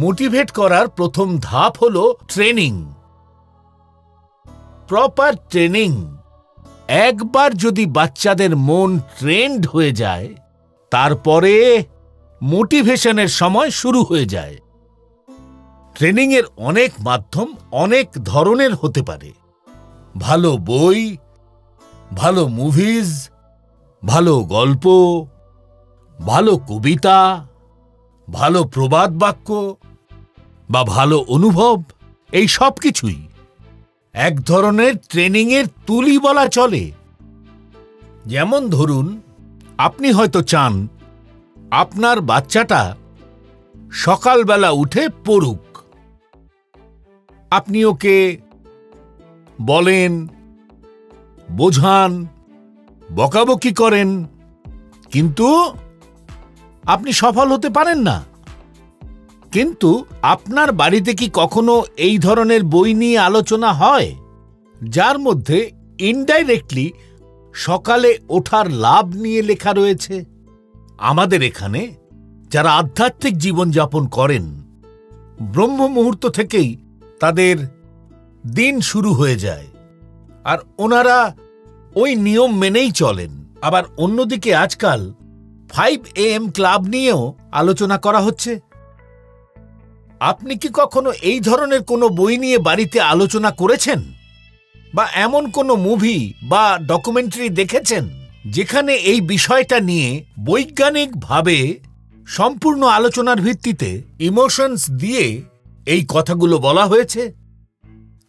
মোটিভেট করার প্রথম ধাপ হলো ট্রেনিং, প্রপার ট্রেনিং। একবার যদি বাচ্চাদের মন ট্রেন্ড হয়ে যায়, তারপরে মোটিভেশনের সময় শুরু হয়ে যায়। ট্রেনিংয়ের অনেক মাধ্যম অনেক ধরনের হতে পারে। ভালো বই, ভালো মুভিজ, ভালো গল্প, ভালো কবিতা, ভালো প্রবাদ বাক্য বা ভালো অনুভব, এই সব কিছুই এক ধরনের ট্রেনিংয়ের তুলি বলা চলে। যেমন ধরুন, আপনি হয়তো চান আপনার বাচ্চাটা সকালবেলা উঠে পড়ুক। আপনি ওকে বলেন, বোঝান, বকাবকি করেন, কিন্তু আপনি সফল হতে পারেন না। কিন্তু আপনার বাড়িতে কি কখনো এই ধরনের বই নিয়ে আলোচনা হয়, যার মধ্যে ইনডাইরেক্টলি সকালে ওঠার লাভ নিয়ে লেখা রয়েছে? আমাদের এখানে যারা আধ্যাত্মিক জীবনযাপন করেন, ব্রহ্ম মুহূর্ত থেকেই তাদের দিন শুরু হয়ে যায়, আর ওনারা ওই নিয়ম মেনেই চলেন। আবার অন্যদিকে আজকাল 5 AM ক্লাব নিয়েও আলোচনা করা হচ্ছে। আপনি কি কখনো এই ধরনের কোনো বই নিয়ে বাড়িতে আলোচনা করেছেন, বা এমন কোনো মুভি বা ডকুমেন্টারি দেখেছেন যেখানে এই বিষয়টা নিয়ে বৈজ্ঞানিকভাবে সম্পূর্ণ আলোচনার ভিত্তিতে ইমোশনস দিয়ে এই কথাগুলো বলা হয়েছে?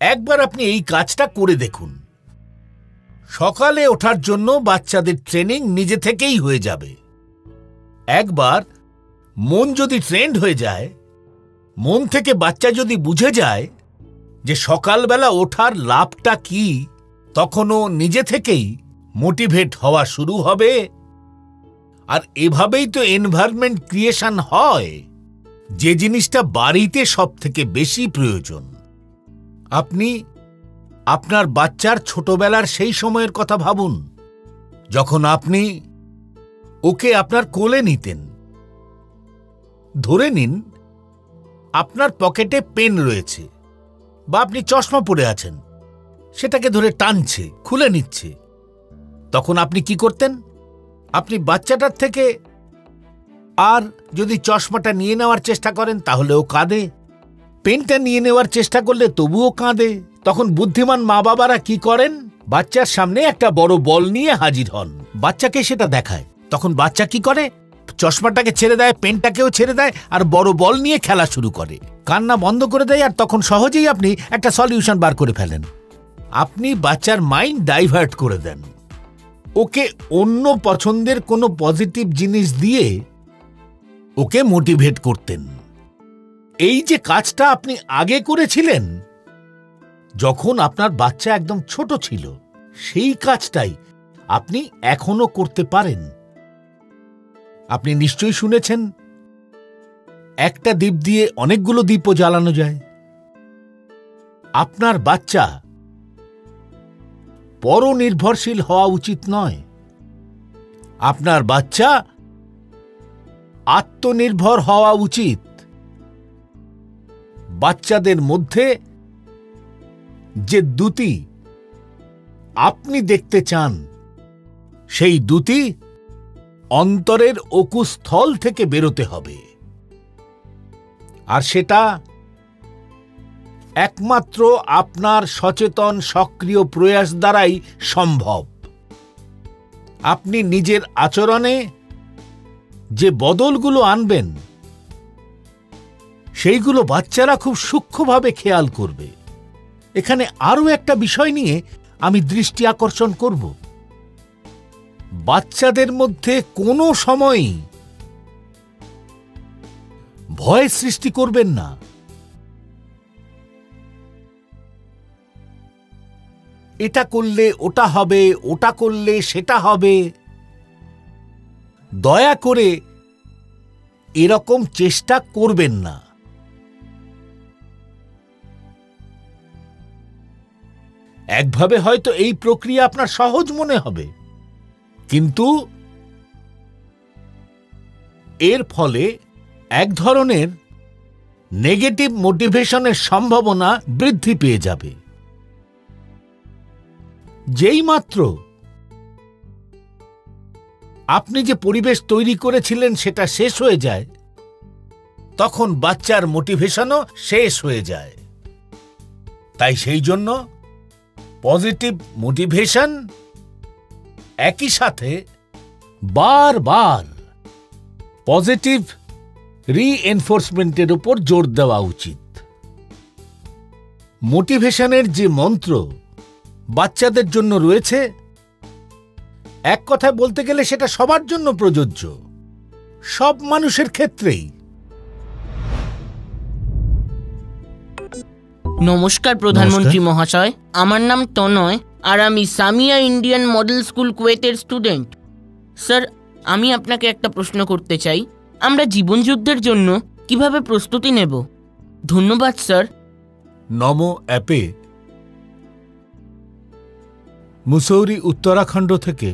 একবার আপনি এই কাজটা করে দেখুন। সকালে ওঠার জন্য বাচ্চাদের ট্রেনিং নিজে থেকেই হয়ে যাবে। একবার মন যদি ট্রেন্ড হয়ে যায়, মন থেকে বাচ্চা যদি বুঝে যায় যে সকালবেলা ওঠার লাভটা কি, তখনও নিজে থেকেই মোটিভেট হওয়া শুরু হবে। আর এভাবেই তো এনভায়রনমেন্ট ক্রিয়েশন হয়, যে জিনিসটা বাড়িতে সব থেকে বেশি প্রয়োজন। আপনি আপনার বাচ্চার ছোটবেলার সেই সময়ের কথা ভাবুন, যখন আপনি ওকে আপনার কোলে নিতেন। ধরে নিন আপনার পকেটে পেন রয়েছে, বা আপনি চশমা পরে আছেন, সেটাকে ধরে টানছে, খুলে নিচ্ছে। তখন আপনি কি করতেন? আপনি বাচ্চাটার থেকে আর যদি চশমাটা নিয়ে নেওয়ার চেষ্টা করেন, তাহলেও কাঁদে। পেনটা নিয়ে নেওয়ার চেষ্টা করলে তবুও কাঁদে। তখন বুদ্ধিমান মা বাবারা কি করেন? বাচ্চার সামনে একটা বড় বল নিয়ে হাজির হন, বাচ্চাকে সেটা দেখায়। তখন বাচ্চা কি করে? চশমাটাকে ছেড়ে দেয়, পেনটাকেও ছেড়ে দেয়, আর বড় বল নিয়ে খেলা শুরু করে, কান্না বন্ধ করে দেয়। আর তখন সহজেই আপনি একটা সলিউশন বার করে ফেলেন। আপনি বাচ্চার মাইন্ড ডাইভার্ট করে দেন। ওকে অন্য পছন্দের কোনো পজিটিভ জিনিস দিয়ে ওকে মোটিভেট করতেন। এই যে কাজটা আপনি আগে করেছিলেন যখন আপনার বাচ্চা একদম ছোট ছিল, সেই কাজটাই আপনি এখনো করতে পারেন। আপনি নিশ্চয়ই শুনেছেন, একটা দীপ দিয়ে অনেকগুলো দীপও জ্বালানো যায়। আপনার বাচ্চা পরনির্ভরশীল হওয়া উচিত নয়। আপনার বাচ্চা আত্মনির্ভর হওয়া উচিত। বাচ্চাদের মধ্যে যে দ্যুতি আপনি দেখতে চান সেই দ্যুতি অন্তরের অকুস্থল থেকে বেরোতে হবে, আর সেটা একমাত্র আপনার সচেতন সক্রিয় প্রয়াস দ্বারাই সম্ভব। আপনি নিজের আচরণে যে বদলগুলো আনবেন সেইগুলো বাচ্চারা খুব সূক্ষ্মভাবে খেয়াল করবে। এখানে আরও একটা বিষয় নিয়ে আমি দৃষ্টি আকর্ষণ করব। বাচ্চাদের মধ্যে কোনো সময়ই ভয় সৃষ্টি করবেন না। এটা করলে ওটা হবে, ওটা করলে সেটা হবে। দয়া করে এরকম চেষ্টা করবেন না। একভাবে হয়তো এই প্রক্রিয়া আপনার সহজ মনে হবে, কিন্তু এর ফলে এক ধরনের নেগেটিভ মোটিভেশনের সম্ভাবনা বৃদ্ধি পেয়ে যাবে। যেই মাত্র আপনি যে পরিবেশ তৈরি করেছিলেন সেটা শেষ হয়ে যায়, তখন বাচ্চার মোটিভেশনও শেষ হয়ে যায়। তাই সেই জন্য পজিটিভ মোটিভেশন একই সাথে বারবার পজিটিভ রিএনফোর্সমেন্টের উপর জোর দেওয়া উচিত। মোটিভেশনের যে মন্ত্র বাচ্চাদের জন্য রয়েছে, এক কথায় বলতে গেলে সেটা সবার জন্য প্রযোজ্য, সব মানুষের ক্ষেত্রেই। নমস্কার প্রধানমন্ত্রী মহাশয়, আমার নাম তনয় আর আমি সামিয়া ইন্ডিয়ান মডেল স্কুল কুয়েতের স্টুডেন্ট। স্যার, আমি আপনাকে একটা প্রশ্ন করতে চাই। আমরা জীবনযুদ্ধের জন্য কিভাবে প্রস্তুতি নেব? ধন্যবাদ স্যার। নমো অ্যাপে মুসৌরি উত্তরাখণ্ড থেকে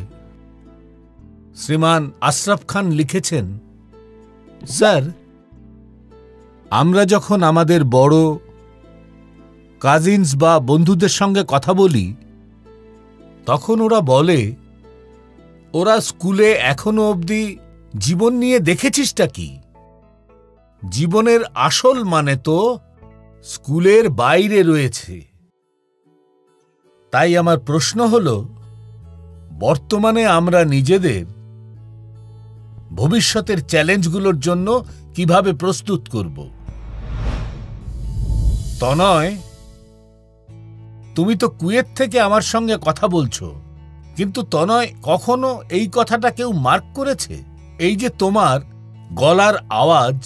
শ্রীমান আশরাফ খান লিখেছেন, স্যার, আমরা যখন আমাদের বড় কাজিনস বা বন্ধুদের সঙ্গে কথা বলি, তখন ওরা বলে ওরা স্কুলে এখনো অবধি জীবন নিয়ে দেখেছিসটা কি? জীবনের আসল মানে তো স্কুলের বাইরে রয়েছে। তাই আমার প্রশ্ন হল, বর্তমানে আমরা নিজেদের ভবিষ্যতের চ্যালেঞ্জগুলোর জন্য কিভাবে প্রস্তুত করব? তনয়, তুমি তো কুয়েত থেকে আমার সঙ্গে কথা বলছো, কিন্তু তনয়, কখনো এই কথাটা কেউ মার্ক করেছে? এই যে তোমার গলার আওয়াজ,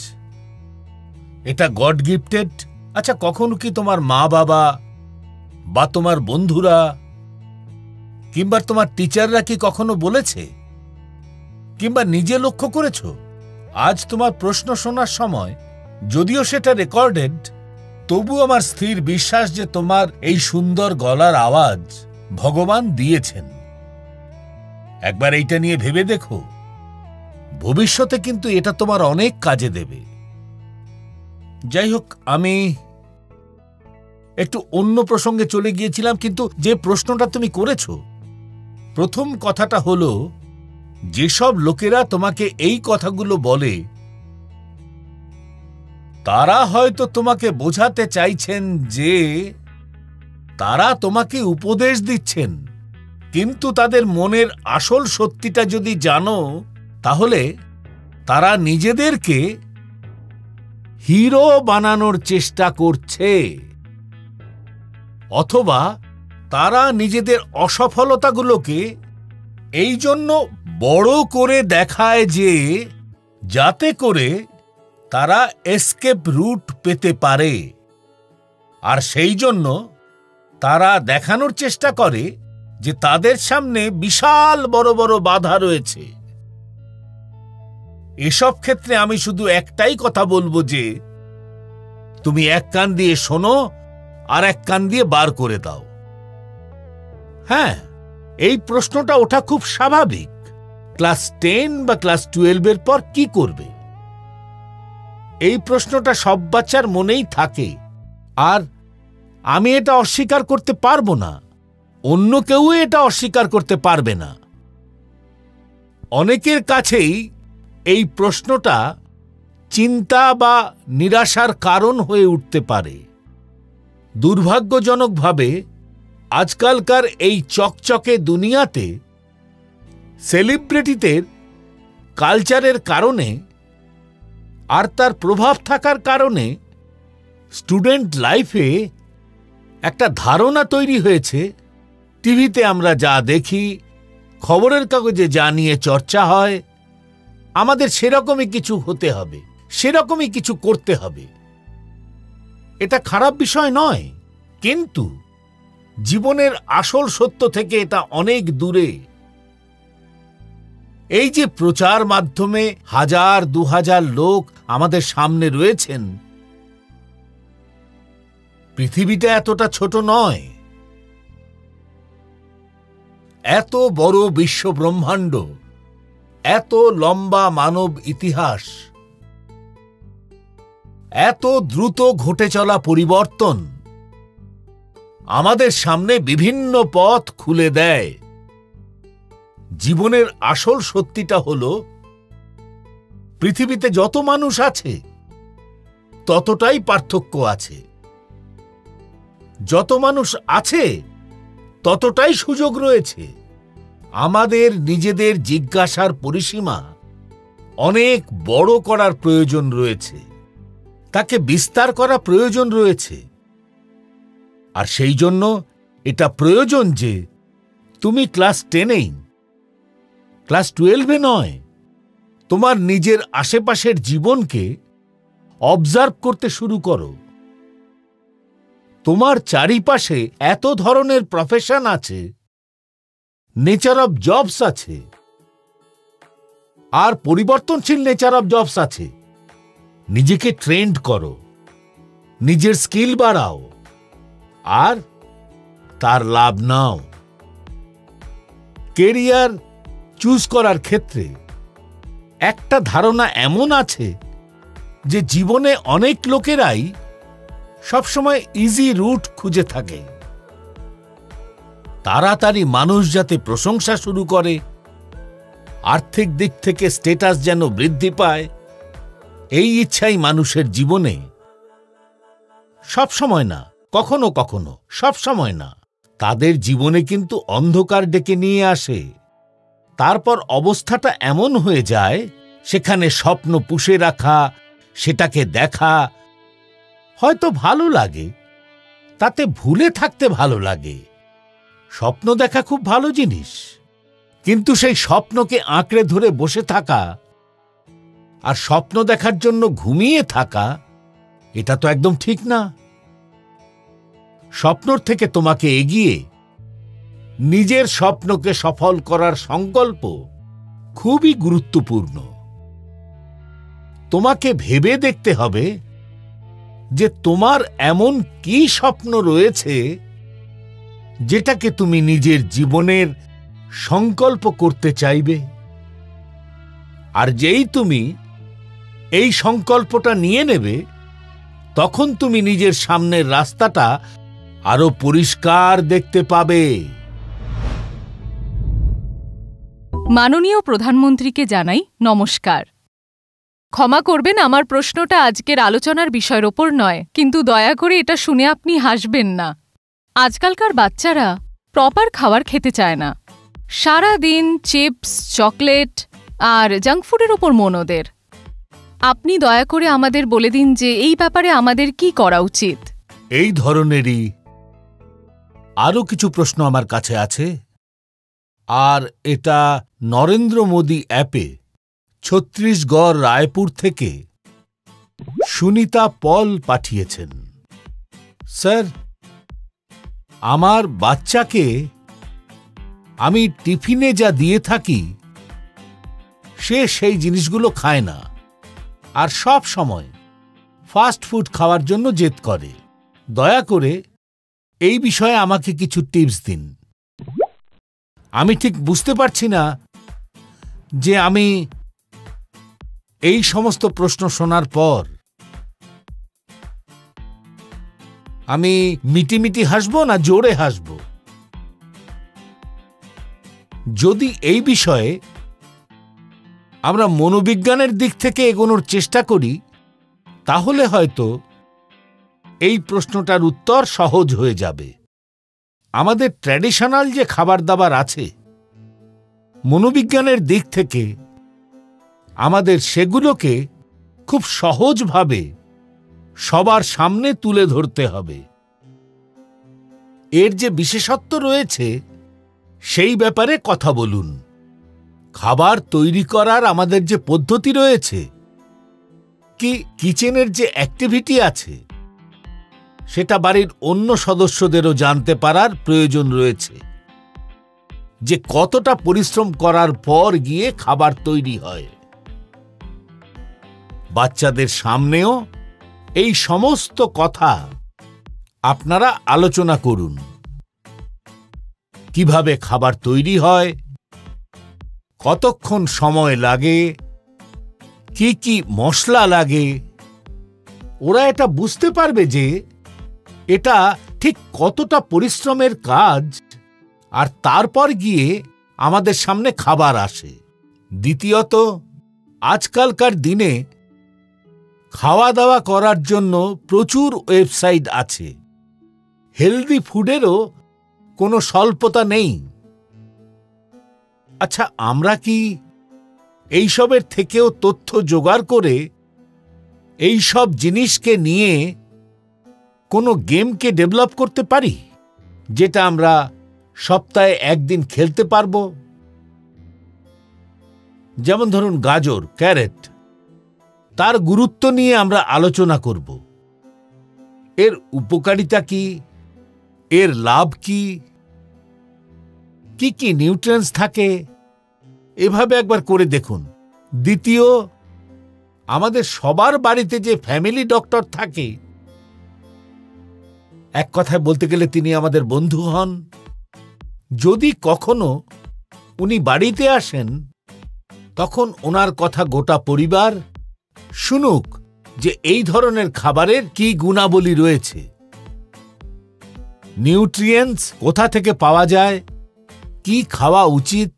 এটা গড গিফটেড? আচ্ছা, কখনো কি তোমার মা বাবা বা তোমার বন্ধুরা কিংবা তোমার টিচাররা কি কখনো বলেছে, কিংবা নিজে লক্ষ্য করেছ? আজ তোমার প্রশ্ন শোনার সময়, যদিও সেটা রেকর্ডেড, তবু আমার স্থির বিশ্বাস যে তোমার এই সুন্দর গলার আওয়াজ ভগবান দিয়েছেন। একবার এইটা নিয়ে ভেবে দেখো, ভবিষ্যতে কিন্তু এটা তোমার অনেক কাজে দেবে। যাই হোক, আমি একটু অন্য প্রসঙ্গে চলে গিয়েছিলাম, কিন্তু যে প্রশ্নটা তুমি করেছো, প্রথম কথাটা হলো, যেসব লোকেরা তোমাকে এই কথাগুলো বলে, তারা হয়তো তোমাকে বোঝাতে চাইছেন যে তারা তোমাকে উপদেশ দিচ্ছেন, কিন্তু তাদের মনের আসল সত্যিটা যদি জানো, তাহলে তারা নিজেদেরকে হিরো বানানোর চেষ্টা করছে, অথবা তারা নিজেদের অসফলতাগুলোকে এই জন্য বড় করে দেখায় যে যাতে করে তারা এসকেপ রুট পেতে পারে। আর সেই জন্য তারা দেখানোর চেষ্টা করে যে তাদের সামনে বিশাল বড় বড় বাধা রয়েছে। এসব ক্ষেত্রে আমি শুধু একটাই কথা বলবো যে তুমি এক কান দিয়ে শোনো আর এক কান দিয়ে বার করে দাও। হ্যাঁ, এই প্রশ্নটা ওঠা খুব স্বাভাবিক। ক্লাস 10 বা ক্লাস 12 পর কি করবে? এই প্রশ্নটা সব বাচ্চার মনেই থাকে, আর আমি এটা অস্বীকার করতে পারবো না। অন্য কেউ এটা অস্বীকার করতে পারবে না। অনেকের কাছেই এই প্রশ্নটা চিন্তা বা নিরাশার কারণ হয়ে উঠতে পারে। দুর্ভাগ্যজনকভাবে আজকালকার এই চকচকে দুনিয়াতে সেলিব্রিটিদের কালচারের কারণে আর তার প্রভাব থাকার কারণে স্টুডেন্ট লাইফে একটা ধারণা তৈরি হয়েছে, টিভিতে আমরা যা দেখি, খবরের কাগজে যা নিয়ে চর্চা হয়, আমাদের সেরকমই কিছু হতে হবে, সেরকমই কিছু করতে হবে। এটা খারাপ বিষয় নয়, কিন্তু জীবনের আসল সত্য থেকে এটা অনেক দূরে। এই যে প্রচার মাধ্যমে 1000-2000 লোক আমাদের সামনে রয়েছেন, পৃথিবীটা এতটা ছোট নয়। এত বড় বিশ্ব ব্রহ্মাণ্ড, এত লম্বা মানব ইতিহাস, এত দ্রুত ঘটে চলা পরিবর্তন আমাদের সামনে বিভিন্ন পথ খুলে দেয়। জীবনের আসল সত্যিটা হলো, পৃথিবীতে যত মানুষ আছে ততটাই পার্থক্য আছে। যত মানুষ আছে ততটাই সুযোগ রয়েছে। আমাদের নিজেদের জিজ্ঞাসার পরিসীমা অনেক বড় করার প্রয়োজন রয়েছে, তাকে বিস্তার করা প্রয়োজন রয়েছে। আর সেই জন্য এটা প্রয়োজন যে তুমি ক্লাস 10-এই, ক্লাস 12-এ নয়, তোমার নিজের আশেপাশের জীবনকে অবজার্ভ করতে শুরু করো। তোমার চারিপাশে এত ধরনের প্রফেশন আছে, নেচার অফ জবস আছে, আর পরিবর্তনশীল নেচার অফ জবস আছে। নিজেকে ট্রেন্ড করো, নিজের স্কিল বাড়াও, আর তার লাভ নাও। কেরিয়ার চুজ করার ক্ষেত্রে একটা ধারণা এমন আছে যে জীবনে অনেক লোকেরাই সবসময় ইজি রুট খুঁজে থাকে। তাড়াতাড়ি মানুষ যাতে প্রশংসা শুরু করে, আর্থিক দিক থেকে স্ট্যাটাস যেন বৃদ্ধি পায়, এই ইচ্ছাই মানুষের জীবনে। সবসময় না, কখনো কখনো, সবসময় না। তাদের জীবনে কিন্তু অন্ধকার ডেকে নিয়ে আসে। তারপর অবস্থাটা এমন হয়ে যায়, সেখানে স্বপ্ন পুষে রাখা, সেটাকে দেখা হয়তো ভালো লাগে, তাতে ভুলে থাকতে ভালো লাগে। স্বপ্ন দেখা খুব ভালো জিনিস, কিন্তু সেই স্বপ্নকে আঁকড়ে ধরে বসে থাকা আর স্বপ্ন দেখার জন্য ঘুমিয়ে থাকা, এটা তো একদম ঠিক না। স্বপ্নর থেকে তোমাকে এগিয়ে নিজের স্বপ্নকে সফল করার সংকল্প খুবই গুরুত্বপূর্ণ। তোমাকে ভেবে দেখতে হবে যে তোমার এমন কি স্বপ্ন রয়েছে যেটাকে তুমি নিজের জীবনের সংকল্প করতে চাইবে। আর যেই তুমি এই সংকল্পটা নিয়ে নেবে, তখন তুমি নিজের সামনের রাস্তাটা আরো পরিষ্কার দেখতে পাবে। মাননীয় প্রধানমন্ত্রীকে জানাই নমস্কার। ক্ষমা করবেন, আমার প্রশ্নটা আজকের আলোচনার বিষয়ের ওপর নয়, কিন্তু দয়া করে এটা শুনে আপনি হাসবেন না। আজকালকার বাচ্চারা প্রপার খাবার খেতে চায় না। সারা দিন চিপস, চকলেট আর জাঙ্ক ফুডের ওপর মন ওদের। আপনি দয়া করে আমাদের বলে দিন যে এই ব্যাপারে আমাদের কি করা উচিত। এই ধরনেরই আরও কিছু প্রশ্ন আমার কাছে আছে, আর এটা নরেন্দ্র মোদী অ্যাপে ছত্তিশগড় রায়পুর থেকে সুনিতা পল পাঠিয়েছেন। স্যার, আমার বাচ্চাকে আমি টিফিনে যা দিয়ে থাকি সে সেই জিনিসগুলো খায় না, আর সব সময় ফাস্ট ফুড খাওয়ার জন্য জেদ করে। দয়া করে এই বিষয়ে আমাকে কিছু টিপস দিন। আমি ঠিক বুঝতে পারছি না যে আমি এই সমস্ত প্রশ্ন শোনার পর আমি মিটিমিটি হাসব না জোরে হাসব। যদি এই বিষয়ে আমরা মনোবিজ্ঞানের দিক থেকে এগোনোর চেষ্টা করি, তাহলে হয়তো এই প্রশ্নটার উত্তর সহজ হয়ে যাবে। আমাদের ট্র্যাডিশনাল যে খাবার দাবার আছে, মনোবিজ্ঞানের দিক থেকে আমাদের সেগুলোকে খুব সহজভাবে সবার সামনে তুলে ধরতে হবে। এর যে বিশেষত্ব রয়েছে সেই ব্যাপারে কথা বলুন। খাবার তৈরি করার আমাদের যে পদ্ধতি রয়েছে, কি কিচেনের যে অ্যাক্টিভিটি আছে, সেটা বাড়ির অন্য সদস্যদেরও জানতে পারার প্রয়োজন রয়েছে, যে কতটা পরিশ্রম করার পর গিয়ে খাবার তৈরি হয়। বাচ্চাদের সামনেও এই সমস্ত কথা আপনারা আলোচনা করুন। কিভাবে খাবার তৈরি হয়, কতক্ষণ সময় লাগে, কি কি মশলা লাগে, ওরা এটা বুঝতে পারবে যে এটা ঠিক কতটা পরিশ্রমের কাজ, আর তারপর গিয়ে আমাদের সামনে খাবার আসে। দ্বিতীয়ত, আজকালকার দিনে খাওয়া দাওয়া করার জন্য প্রচুর ওয়েবসাইট আছে। হেলদি ফুডেরও কোনো স্বল্পতা নেই। আচ্ছা, আমরা কি এইসবের থেকেও তথ্য জোগাড় করে এই সব জিনিসকে নিয়ে কোনো গেমকে ডেভেলপ করতে পারি, যেটা আমরা সপ্তাহে একদিন খেলতে পারবো? যেমন ধরুন গাজর, ক্যারেট, তার গুরুত্ব নিয়ে আমরা আলোচনা করব। এর উপকারিতা কি, এর লাভ কি, কি কি নিউট্রিয়েন্টস থাকে, এভাবে একবার করে দেখুন। দ্বিতীয়, আমাদের সবার বাড়িতে যে ফ্যামিলি ডক্টর থাকে, এক কথায় বলতে গেলে তিনি আমাদের বন্ধু হন। যদি কখনো উনি বাড়িতে আসেন, তখন ওনার কথা গোটা পরিবার শুনুক, যে এই ধরনের খাবারের কি গুণাবলী রয়েছে, নিউট্রিয়েন্টস কোথা থেকে পাওয়া যায়, কি খাওয়া উচিত।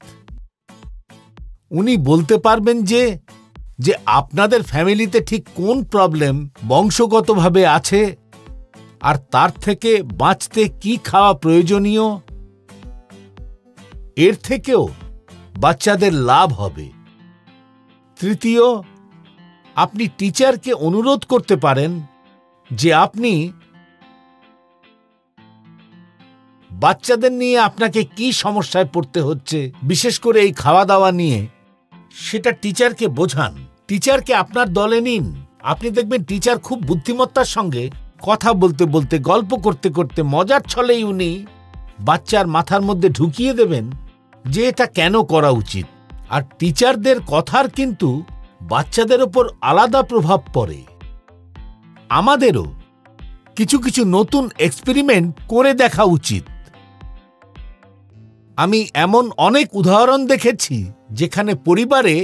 উনি বলতে পারবেন যে যে আপনাদের ফ্যামিলিতে ঠিক কোন প্রবলেম বংশগতভাবে আছে, আর তার থেকে বাঁচতে কি খাওয়া প্রয়োজনীয়। এর থেকেও বাচ্চাদের লাভ হবে। তৃতীয়, আপনি টিচারকে অনুরোধ করতে পারেন যে আপনি বাচ্চাদের নিয়ে আপনাকে কি সমস্যায় পড়তে হচ্ছে, বিশেষ করে এই খাওয়া দাওয়া নিয়ে, সেটা টিচারকে বোঝান। টিচারকে আপনার দলে নিন। আপনি দেখবেন টিচার খুব বুদ্ধিমত্তার সঙ্গে কথা বলতে বলতে, গল্প করতে করতে, মজার ছলেই উনি বাচ্চার মাথার মধ্যে ঢুকিয়ে দেবেন যে এটা কেন করা উচিত। আর টিচারদের কথার কিন্তু বাচ্চাদের ওপর আলাদা প্রভাব পড়ে। আমাদেরও কিছু কিছু নতুন এক্সপেরিমেন্ট করে দেখা উচিত। আমি এমন অনেক উদাহরণ দেখেছি যেখানে পরিবারে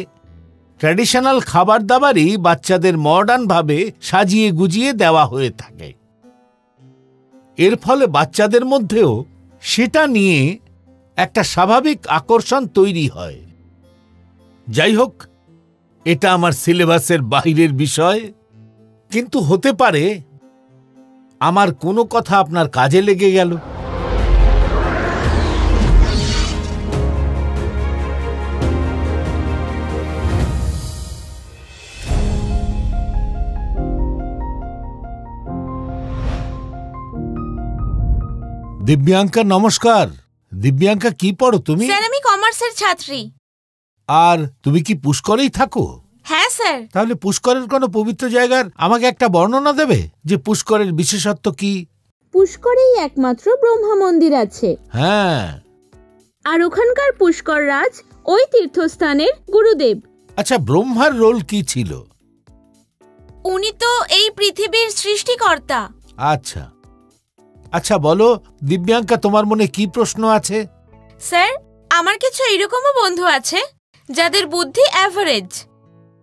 ট্র্যাডিশনাল খাবার দাবারই বাচ্চাদের মডার্ন ভাবে সাজিয়ে গুজিয়ে দেওয়া হয়ে থাকে। এর ফলে বাচ্চাদের মধ্যেও সেটা নিয়ে একটা স্বাভাবিক আকর্ষণ তৈরি হয়। যাই হোক, এটা আমার সিলেবাসের বাইরের বিষয়, কিন্তু হতে পারে আমার কোনো কথা আপনার কাজে লেগে গেল। দিব্যাঙ্কা, নমস্কার। দিব্যাঙ্কা, কি পড়ো তুমি? স্যার, আমি কমার্সের ছাত্রী। আর তুমি কি পুষ্করেই থাকো? হ্যাঁ স্যার। তাহলে পুষ্করের কোনো পবিত্র জায়গার আমাকে একটা বর্ণনা দেবে, যে পুষ্করের বিশেষত্ব কি? পুষ্করেই একমাত্র ব্রহ্মা মন্দির আছে। হ্যাঁ। আর ওখানকার পুষ্কর রাজ ওই তীর্থস্থানের গুরুদেব। আচ্ছা, ব্রহ্মার রোল কি ছিল? উনি তো এই পৃথিবীর সৃষ্টিকর্তা। আচ্ছা আচ্ছা, বলো দিব্যাঙ্কা, তোমার মনে কি প্রশ্ন আছে? স্যার, আমার কিছু এরকমও বন্ধু আছে যাদের বুদ্ধি অ্যাভারেজ।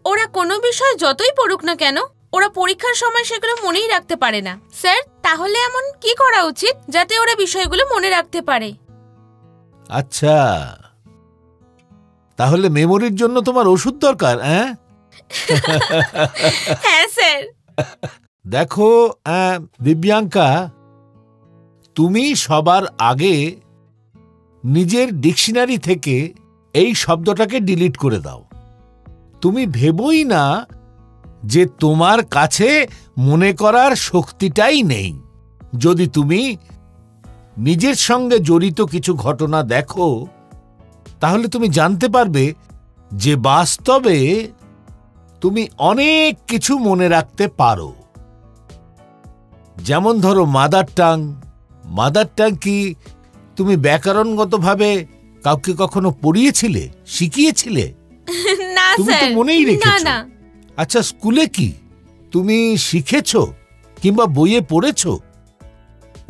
ওরা কোনো বিষয় যতই পড়ুক না কেন, ওরা পরীক্ষার সময় সেগুলো মনেই রাখতে পারে না। স্যার, তাহলে এমন কি করা উচিত যাতে ওরা বিষয়গুলো মনে রাখতে পারে? আচ্ছা, তাহলে মেমোরির জন্য তোমার ওষুধ দরকার? হ্যাঁ হ্যাঁ স্যার। দেখো দিব্যাঙ্কা, তুমি সবার আগে নিজের ডিকশনারি থেকে এই শব্দটাকে ডিলিট করে দাও। তুমি ভেবোই না যে তোমার কাছে মনে করার শক্তিটাই নেই। যদি তুমি নিজের সঙ্গে জড়িত কিছু ঘটনা দেখো, তাহলে তুমি জানতে পারবে যে বাস্তবে তুমি অনেক কিছু মনে রাখতে পারো। যেমন ধরো মাদার টাং। মাদার টাং কি তুমি ব্যাকরণগতভাবে কাউকে কখনো পড়িয়েছিলে, শিখিয়েছিলে? না তুমি তো স্যার, মনেই না রেখেছো। না। আচ্ছা, স্কুলে কি তুমি শিখেছো কিংবা বইয়ে পড়েছো?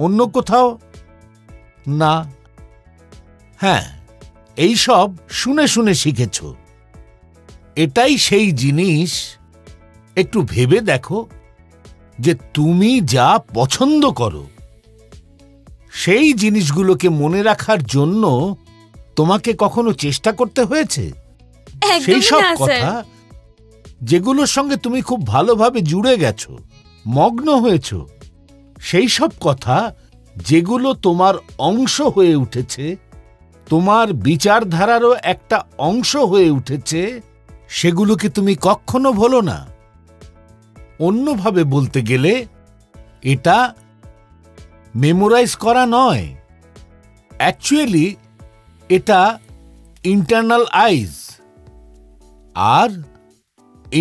অন্য কোথাও? না। হ্যাঁ, এই সব শুনে শুনে শিখেছো। এটাই সেই জিনিস। একটু ভেবে দেখো যে তুমি যা পছন্দ করো সেই জিনিসগুলোকে মনে রাখার জন্য তোমাকে কখনো চেষ্টা করতে হয়েছে? সেই সব কথা যেগুলোর সঙ্গে তুমি খুব ভালোভাবে জুড়ে গেছো, মগ্ন হয়েছো, সেই সব কথা যেগুলো তোমার অংশ হয়ে উঠেছে, তোমার বিচারধারারও একটা অংশ হয়ে উঠেছে, সেগুলোকে তুমি কখনো ভোলো না। অন্যভাবে বলতে গেলে এটা মেমোরাইজ করা নয়, অ্যাকচুয়ালি এটা ইন্টারনালাইজ। আর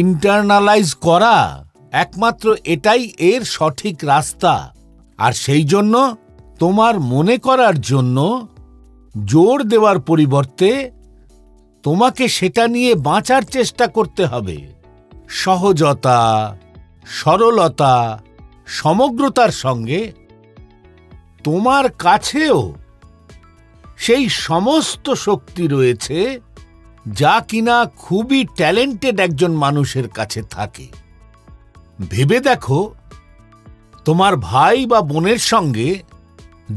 ইন্টারনালাইজ করা একমাত্র এটাই এর সঠিক রাস্তা। আর সেই জন্য তোমার মনে করার জন্য জোর দেওয়ার পরিবর্তে তোমাকে সেটা নিয়ে বাঁচার চেষ্টা করতে হবে। সহজতা, সরলতা, সমগ্রতার সঙ্গে তোমার কাছেও সেই সমস্ত শক্তি রয়েছে যা কিনা খুবই ট্যালেন্টেড একজন মানুষের কাছে থাকে। ভেবে দেখো, তোমার ভাই বা বোনের সঙ্গে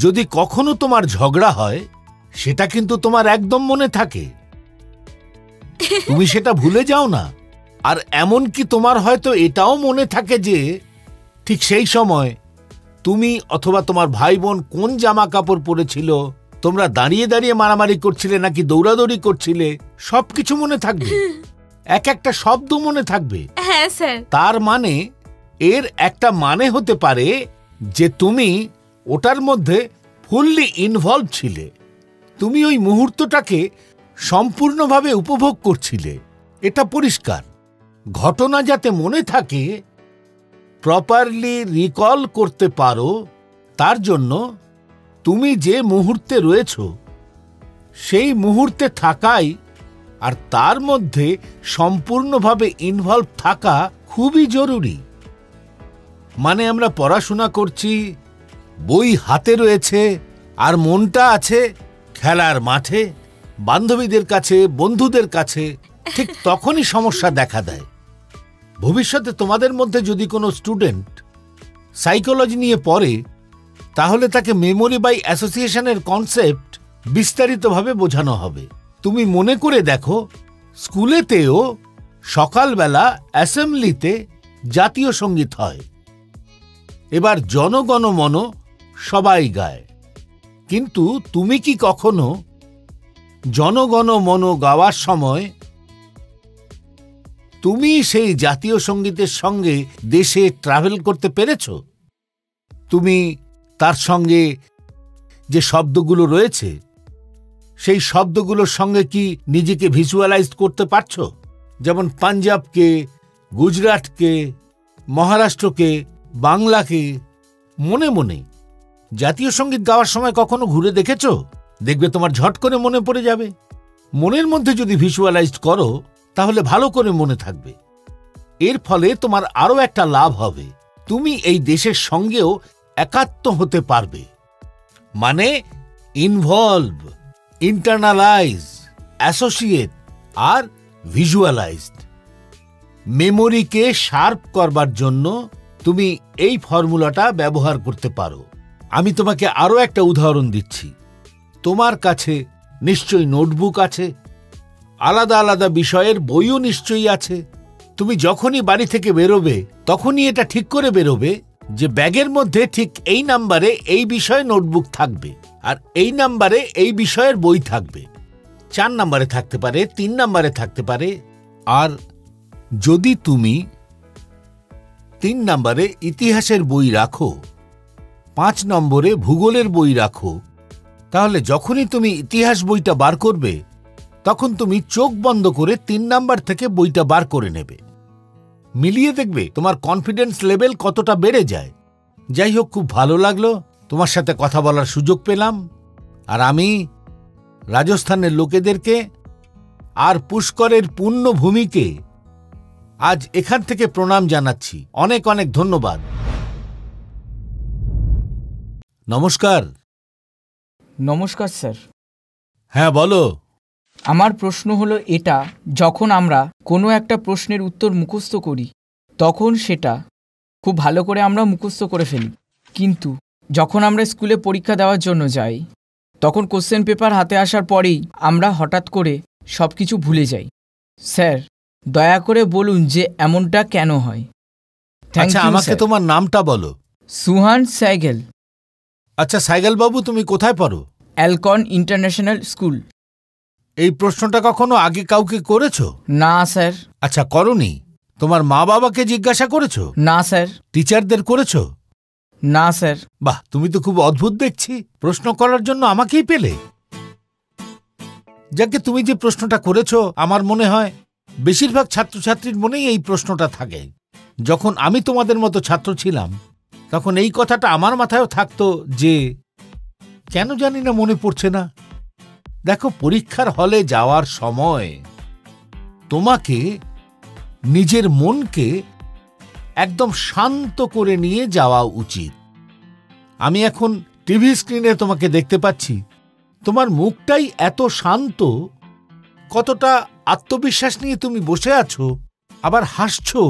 যদি কখনো তোমার ঝগড়া হয়, সেটা কিন্তু তোমার একদম মনে থাকে, তুমি সেটা ভুলে যাও না। আর এমনকি তোমার হয়তো এটাও মনে থাকে যে ঠিক সেই সময় তুমি অথবা তোমার ভাই বোন কোন জামা কাপড় পরেছিল, তোমরা দাঁড়িয়ে দাঁড়িয়ে মারামারি করছিলে নাকি দৌড়াদৌড়ি করছিলে, সবকিছু মনে থাকবে, এক একটা শব্দ মনে থাকবে। হ্যাঁ স্যার। তার মানে এর একটা মানে হতে পারে যে তুমি ওটার মধ্যে ফুললি ইনভলভ ছিলে, তুমি ওই মুহূর্তটাকে সম্পূর্ণভাবে উপভোগ করছিলে। এটা পরিষ্কার। ঘটনা যাতে মনে থাকে, প্রপারলি রিকল করতে পারো, তার জন্য তুমি যে মুহূর্তে রয়েছ সেই মুহূর্তে থাকাই আর তার মধ্যে সম্পূর্ণভাবে ইনভলভ থাকা খুবই জরুরি। মানে আমরা পড়াশোনা করছি, বই হাতে রয়েছে, আর মনটা আছে খেলার মাঠে, বান্ধবীদের কাছে, বন্ধুদের কাছে, ঠিক তখনই সমস্যা দেখা দেয়। ভবিষ্যতে তোমাদের মধ্যে যদি কোনো স্টুডেন্ট সাইকোলজি নিয়ে পড়ে, তাহলে তাকে মেমোরি বাই অ্যাসোসিয়েশনের কনসেপ্ট বিস্তারিতভাবে বোঝানো হবে। তুমি মনে করে দেখো, স্কুলেতেও সকালবেলা অ্যাসেম্বলিতে জাতীয় সঙ্গীত হয়, এবার জনগণ মন সবাই গায়, কিন্তু তুমি কি কখনো জনগণ মন গাওয়ার সময় তুমি সেই জাতীয় সঙ্গীতের সঙ্গে দেশে ট্রাভেল করতে পেরেছ? তুমি তার সঙ্গে যে শব্দগুলো রয়েছে সেই শব্দগুলোর সঙ্গে কি নিজেকে ভিজুয়ালাইজ করতে পারছ? যেমন পাঞ্জাবকে, গুজরাটকে, মহারাষ্ট্রকে, বাংলাকে মনে মনে জাতীয় সঙ্গীত গাওয়ার সময় কখনো ঘুরে দেখেছ? দেখবে তোমার ঝট করে মনে পড়ে যাবে। মনের মধ্যে যদি ভিজুয়ালাইজ করো, তাহলে ভালো করে মনে থাকবে। এর ফলে তোমার আরো একটা লাভ হবে, তুমি এই দেশের সঙ্গেও একাত্ম হতে পারবে। মানে ইনভলভ, ইন্টারনালাইজ, অ্যাসোসিয়েট আর ভিজুয়ালাইজড। মেমোরিকে শার্প করবার জন্য তুমি এই ফর্মুলাটা ব্যবহার করতে পারো। আমি তোমাকে আরো একটা উদাহরণ দিচ্ছি। তোমার কাছে নিশ্চয়ই নোটবুক আছে, আলাদা আলাদা বিষয়ের বইও নিশ্চয়ই আছে। তুমি যখনই বাড়ি থেকে বেরোবে তখনই এটা ঠিক করে বেরোবে যে ব্যাগের মধ্যে ঠিক এই নাম্বারে এই বিষয়ে নোটবুক থাকবে, আর এই নাম্বারে এই বিষয়ের বই থাকবে। 4 নাম্বারে থাকতে পারে, 3 নাম্বারে থাকতে পারে। আর যদি তুমি 3 নাম্বারে ইতিহাসের বই রাখো, 5 নম্বরে ভূগোলের বই রাখো, তাহলে যখনই তুমি ইতিহাস বইটা বার করবে তখন তুমি চোখ বন্ধ করে 3 নাম্বার থেকে বইটা বার করে নেবে। মিলিয়ে দেখবে তোমার কনফিডেন্স লেভেল কতটা বেড়ে যায়। যাই হোক, খুব ভালো লাগলো, তোমার সাথে কথা বলার সুযোগ পেলাম। আর আমি রাজস্থানের লোকেদেরকে আর পুষ্করের পুণ্যভূমিকে আজ এখান থেকে প্রণাম জানাচ্ছি। অনেক অনেক ধন্যবাদ। নমস্কার। নমস্কার স্যার। হ্যাঁ, বলো। আমার প্রশ্ন হলো এটা, যখন আমরা কোনো একটা প্রশ্নের উত্তর মুখস্থ করি তখন সেটা খুব ভালো করে আমরা মুখস্থ করে ফেলি, কিন্তু যখন আমরা স্কুলে পরীক্ষা দেওয়ার জন্য যাই তখন কোশ্চেন পেপার হাতে আসার পরেই আমরা হঠাৎ করে সব কিছু ভুলে যাই। স্যার, দয়া করে বলুন যে এমনটা কেন হয়। আচ্ছা, আমাকে তোমার নামটা বলো। সুহান সাইগেল। আচ্ছা সাইগেল বাবু, তুমি কোথায় পড়ো? Alcon international school. এই প্রশ্নটা কখনো আগে কাউকে করেছো? না স্যার। আচ্ছা, করনি? তোমার মা বাবাকে জিজ্ঞাসা করেছো? না স্যার। টিচারদের করেছো? না স্যার। বাহ, তুমি তো খুব অদ্ভুত দেখছি, প্রশ্ন করার জন্য আমাকেই পেলে। যাকে তুমি যে প্রশ্নটা করেছো, আমার মনে হয় বেশিরভাগ ছাত্রছাত্রীর মনেই এই প্রশ্নটা থাকে। যখন আমি তোমাদের মতো ছাত্র ছিলাম তখন এই কথাটা আমার মাথায়ও থাকতো, যে কেন জানি না মনে পড়ছে না। দেখো, পরীক্ষার হলে যাওয়ার সময় তোমাকে নিজের মনকে একদম শান্ত করে নিয়ে যাওয়া উচিত। আমি এখন টিভি স্ক্রিনে তোমাকে দেখতে পাচ্ছি, তোমার মুখটাই এত শান্ত, কতটা আত্মবিশ্বাস নিয়ে তুমি বসে আছো, আবার হাসছো।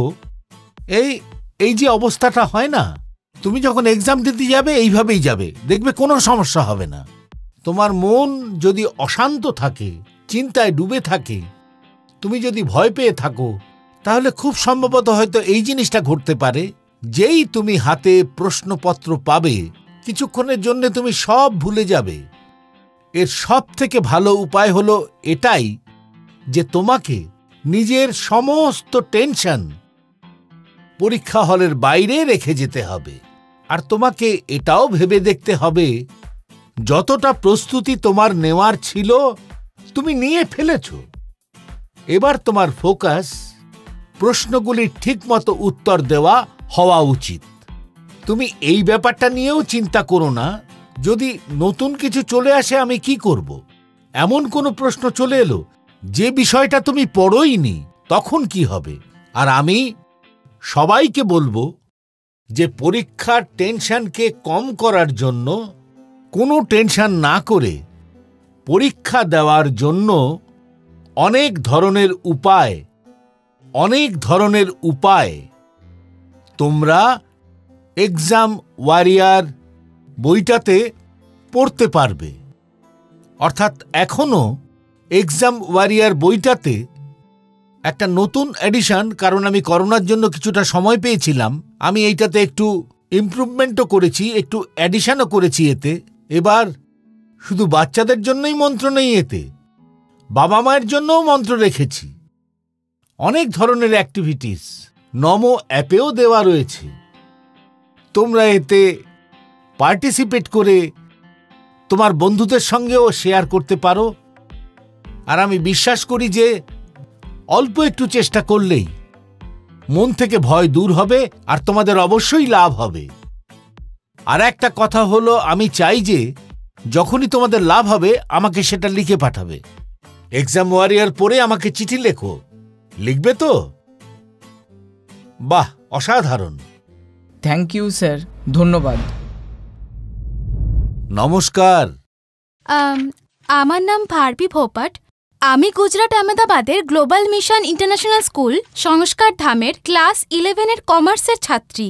এই যে অবস্থাটা হয় না, তুমি যখন এক্সাম দিতে যাবে এইভাবেই যাবে, দেখবে কোনো সমস্যা হবে না। তোমার মন যদি অশান্ত থাকে, চিন্তায় ডুবে থাকে, তুমি যদি ভয় পেয়ে থাকো, তাহলে খুব সম্ভবত হয়তো এই জিনিসটা ঘটতে পারে, যেই তুমি হাতে প্রশ্নপত্র পাবে কিছুক্ষণের জন্য তুমি সব ভুলে যাবে। এর সব থেকে ভালো উপায় হলো এটাই যে তোমাকে নিজের সমস্ত টেনশন পরীক্ষা হলের বাইরে রেখে যেতে হবে। আর তোমাকে এটাও ভেবে দেখতে হবে যতটা প্রস্তুতি তোমার নেওয়ার ছিল তুমি নিয়ে ফেলেছ। এবার তোমার ফোকাস প্রশ্নগুলির ঠিকমতো উত্তর দেওয়া হওয়া উচিত। তুমি এই ব্যাপারটা নিয়েও চিন্তা করো না, যদি নতুন কিছু চলে আসে আমি কি করব। এমন কোনো প্রশ্ন চলে এলো যে বিষয়টা তুমি পড়োইনি, তখন কি হবে? আর আমি সবাইকে বলবো যে পরীক্ষার টেনশনকে কম করার জন্য কোনো টেনশন না করে পরীক্ষা দেওয়ার জন্য অনেক ধরনের উপায় তোমরা এক্সাম ওয়ারিয়ার বইটাতে পড়তে পারবে। অর্থাৎ এখনো এক্সাম ওয়ারিয়ার বইটাতে একটা নতুন এডিশন, কারণ আমি করোনার জন্য কিছুটা সময় পেয়েছিলাম, আমি এইটাতে একটু ইমপ্রুভমেন্টও করেছি, একটু অ্যাডিশনও করেছি এতে। এবার শুধু বাচ্চাদের জন্যই মন্ত্র নেই, এতে বাবা মায়ের জন্যও মন্ত্র রেখেছি। অনেক ধরনের অ্যাক্টিভিটিস নমো অ্যাপেও দেওয়া রয়েছে, তোমরা এতে পার্টিসিপেট করে তোমার বন্ধুদের সঙ্গেও শেয়ার করতে পারো। আর আমি বিশ্বাস করি যে অল্প একটু চেষ্টা করলেই মন থেকে ভয় দূর হবে আর তোমাদের অবশ্যই লাভ হবে। আর একটা কথা হলো, আমি চাই যে যখনই তোমাদের লাভ হবে আমাকে সেটা লিখে পাঠাবে। এক্সাম ওয়ারিয়ার পরে আমাকে চিঠি লেখো, লিখবে তো? বাহ, অসাধারণ। থ্যাংক ইউ স্যার, ধন্যবাদ। নমস্কার। আমার নাম ভারবি ভোপাট। আমি গুজরাট আহমেদাবাদের গ্লোবাল মিশন ইন্টারন্যাশনাল স্কুল সংস্কার ধামের ক্লাস 11-এর কমার্সের ছাত্রী।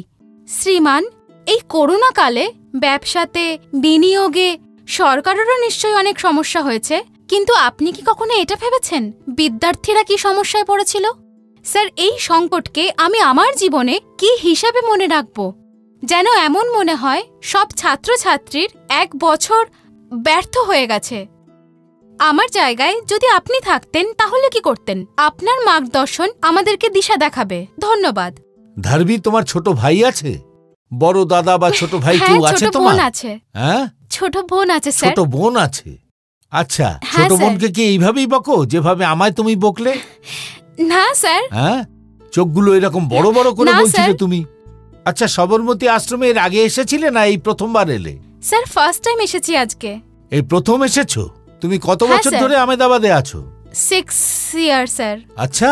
শ্রীমান, এই করোনাকালে ব্যবসাতে, বিনিয়োগে সরকারেরও নিশ্চয়ই অনেক সমস্যা হয়েছে, কিন্তু আপনি কি কখনো এটা ভেবেছেন বিদ্যার্থীরা কি সমস্যায় পড়েছিল? স্যার, এই সংকটকে আমি আমার জীবনে কি হিসাবে মনে রাখব? যেন এমন মনে হয় সব ছাত্রছাত্রীর 1 বছর ব্যর্থ হয়ে গেছে। আমার জায়গায় যদি আপনি থাকতেন তাহলে কি করতেন? আপনার মার্গদর্শন আমাদেরকে দিশা দেখাবে। ধন্যবাদ। ধারবি, তোমার ছোট ভাই আছে? বড় দাদা বা ছোট ভাই কেউ আছে তোমার? আছে। হ্যাঁ, ছোট বোন আছে স্যার। ছোট বোন আছে? আচ্ছা, ছোট বোনকে কি এইভাবেই বকো যেভাবে আমায় তুমি বকলে? না স্যার। হ্যাঁ, চোখগুলো এরকম বড় বড় করে বলছিলে তুমি। আচ্ছা, সবরমতী আশ্রমে এর আগে এসেছিলে না এই প্রথমবার এলে? স্যার, ফার্স্ট টাইম এসেছি আজকে। এই প্রথম এসেছো? তুমি কত বছর ধরে আহমেদাবাদে আছো? 6 ইয়ার স্যার। আচ্ছা,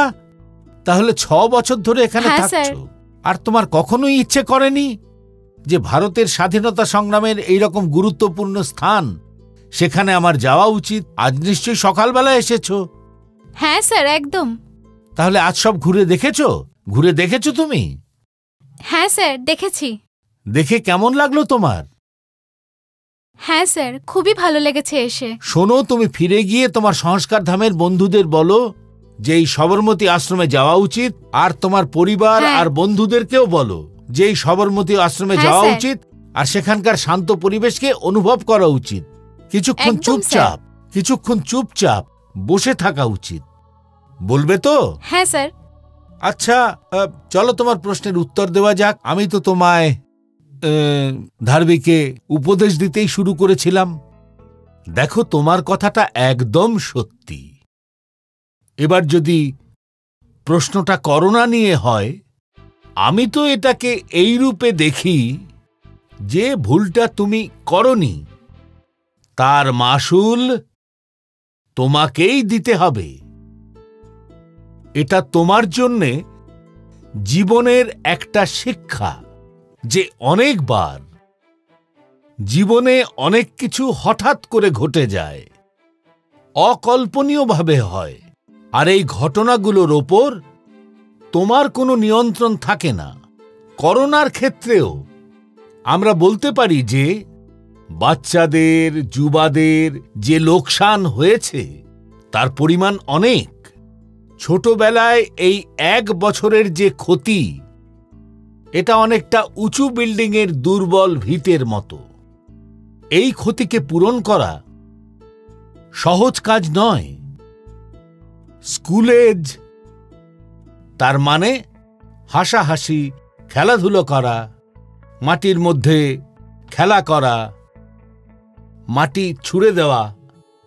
তাহলে 6 বছর ধরে এখানে থাকছো। আর তোমার কখনোই ইচ্ছে করেনি যে ভারতের স্বাধীনতা সংগ্রামের এইরকম গুরুত্বপূর্ণ স্থান, সেখানে আমার যাওয়া উচিত? আজ নিশ্চয়ই সকালবেলা এসেছো। হ্যাঁ স্যার, একদম। তাহলে আজ সব ঘুরে দেখেছো? ঘুরে দেখেছো তুমি? হ্যাঁ স্যার, দেখেছি। দেখে কেমন লাগলো তোমার? হ্যাঁ স্যার, খুবই ভালো লেগেছে এসে। শোনো, তুমি ফিরে গিয়ে তোমার সংস্কার ধামের বন্ধুদের বলো যে এই সবরমতী আশ্রমে যাওয়া উচিত, আর তোমার পরিবার আর বন্ধুদেরকেও বলো যে এই সবরমতী আশ্রমে যাওয়া উচিত, আর সেখানকার শান্ত পরিবেশকে অনুভব করা উচিত। কিছুক্ষণ চুপচাপ বসে থাকা উচিত। বলবে তো? হ্যাঁ স্যার। আচ্ছা, চলো তোমার প্রশ্নের উত্তর দেওয়া যাক। আমি তো তোমায় ধারবিকে উপদেশ দিতেই শুরু করেছিলাম। দেখো, তোমার কথাটা একদম সত্যি। এবার যদি প্রশ্নটা করোনা নিয়ে হয়, আমি তো এটাকে এই রূপে দেখি যে ভুলটা তুমি করনি, তার মাসুল তোমাকেই দিতে হবে। এটা তোমার জন্যে জীবনের একটা শিক্ষা যে অনেকবার জীবনে অনেক কিছু হঠাৎ করে ঘটে যায়, অকল্পনীয়ভাবে হয়, আর এই ঘটনাগুলোর ওপর তোমার কোনো নিয়ন্ত্রণ থাকে না। করোনার ক্ষেত্রেও আমরা বলতে পারি যে বাচ্চাদের, যুবাদের যে লোকসান হয়েছে তার পরিমাণ অনেক। ছোটবেলায় এই 1 বছরের যে ক্ষতি, এটা অনেকটা উঁচু বিল্ডিংয়ের দুর্বল ভিতের মতো। এই ক্ষতিকে পূরণ করা সহজ কাজ নয়। স্কুলেজ, তার মানে হাসাহাসি, খেলাধুলো করা, মাটির মধ্যে খেলা করা, মাটি ছুঁড়ে দেওয়া,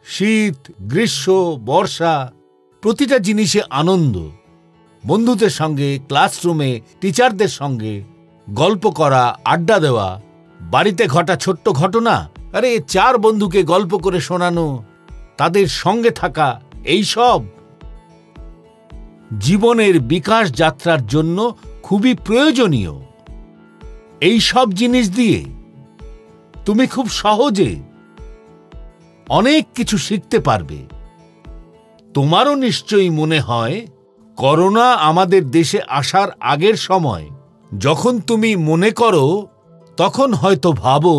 শীত, গ্রীষ্ম, বর্ষা, প্রতিটা জিনিসে আনন্দ, বন্ধুদের সঙ্গে, ক্লাসরুমে টিচারদের সঙ্গে গল্প করা, আড্ডা দেওয়া, বাড়িতে ঘটা ছোট্ট ঘটনা, আরে 4 বন্ধুকে গল্প করে শোনানো, তাদের সঙ্গে থাকা, এই সব জীবনের বিকাশ যাত্রার জন্য খুবই প্রয়োজনীয়। এই সব জিনিস দিয়ে তুমি খুব সহজে অনেক কিছু শিখতে পারবে। তোমারও নিশ্চয়ই মনে হয় করোনা আমাদের দেশে আসার আগের সময় যখন তুমি মনে করো, তখন হয়তো ভাবো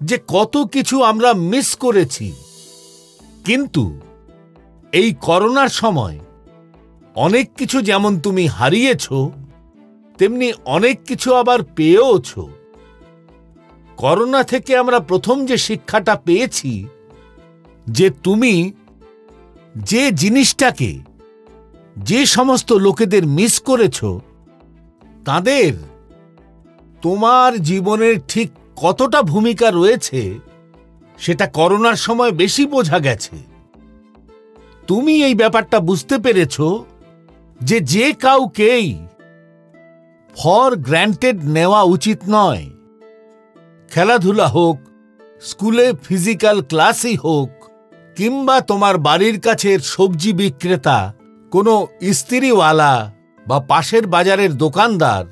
যে কত কিছু আমরা মিস করেছি। কিন্তু এই করোনার সময় অনেক কিছু যেমন তুমি হারিয়েছ, তেমনি অনেক কিছু আবার পেয়েওছ। করোনা থেকে আমরা প্রথম যে শিক্ষাটা পেয়েছি যে তুমি যে জিনিসটাকে, যে সমস্ত লোকেদের মিস করেছ, তাদের তোমার জীবনের ঠিক কতটা ভূমিকা রয়েছে সেটা করোনার সময় বেশি বোঝা গেছে। তুমি এই ব্যাপারটা বুঝতে পেরেছ যে যে কাউকেই ফর গ্র্যান্টেড নেওয়া উচিত নয়। খেলাধুলা হোক, স্কুলে ফিজিক্যাল ক্লাসই হোক, কিংবা তোমার বাড়ির কাছের সবজি বিক্রেতা, কোনো ইস্ত্রিওয়ালা বা পাশের বাজারের দোকানদার,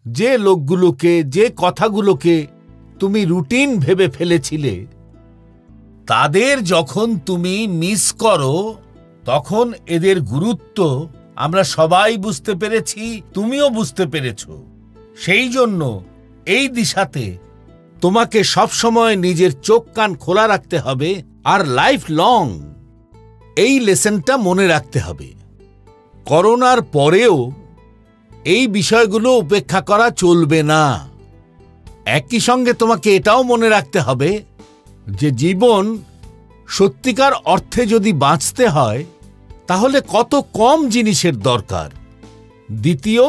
যে লোকগুলোকে, যে কথাগুলোকে তুমি রুটিন ভেবে ফেলেছিলে, তাদের যখন তুমি মিস করো, তখন এদের গুরুত্ব আমরা সবাই বুঝতে পেরেছি, তুমিও বুঝতে পেরেছ। সেই জন্য এই দিশাতে তোমাকে সবসময় নিজের চোখ কান খোলা রাখতে হবে আর লাইফ লং এই লেসনটা মনে রাখতে হবে। করোনার পরেও এই বিষয়গুলো উপেক্ষা করা চলবে না। একই সঙ্গে তোমাকে এটাও মনে রাখতে হবে যে জীবন সত্যিকার অর্থে যদি বাঁচতে হয় তাহলে কত কম জিনিসের দরকার। দ্বিতীয়,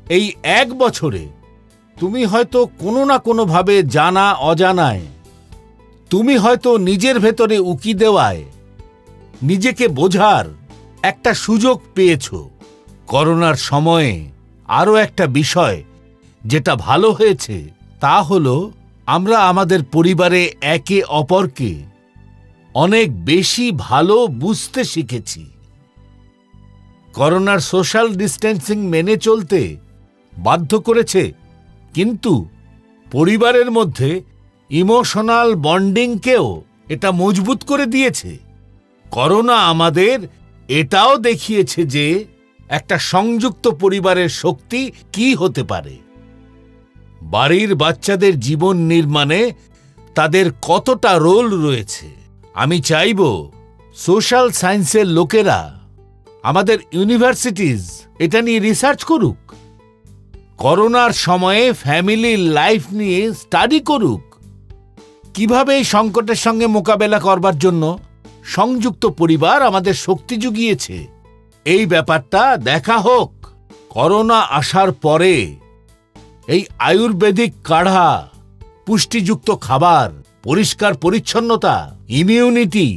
এই 1 বছরে তুমি হয়তো কোনো না কোনোভাবে জানা অজানায়, তুমি হয়তো নিজের ভেতরে উকি দেওয়ায় নিজেকে বোঝার একটা সুযোগ পেয়েছ। করোনার সময়ে আরও একটা বিষয় যেটা ভালো হয়েছে তা হলো আমরা আমাদের পরিবারে একে অপরকে অনেক বেশি ভালো বুঝতে শিখেছি। করোনার সোশ্যাল ডিস্টেন্সিং মেনে চলতে বাধ্য করেছে, কিন্তু পরিবারের মধ্যে ইমোশনাল বন্ডিংকেও এটা মজবুত করে দিয়েছে। করোনা আমাদের এটাও দেখিয়েছে যে একটা সংযুক্ত পরিবারের শক্তি কি হতে পারে। বাড়ির বাচ্চাদের জীবন নির্মাণে তাদের কতটা রোল রয়েছে। আমি চাইব সোশ্যাল সায়েন্সের লোকেরা, আমাদের ইউনিভার্সিটিজ এটা নিয়ে রিসার্চ করুক, করোনার সময়ে ফ্যামিলি লাইফ নিয়ে স্টাডি করুক, কিভাবে এই সংকটের সঙ্গে মোকাবেলা করবার জন্য সংযুক্ত পরিবার আমাদের শক্তি জুগিয়েছে। এই ব্যাপারটা দেখা হোক। করোনা আসার পরে এই আয়ুর্বেদিক কাঢ়া, পুষ্টিযুক্ত খাবার, পরিষ্কার পরিচ্ছন্নতা, ইমিউনিটি,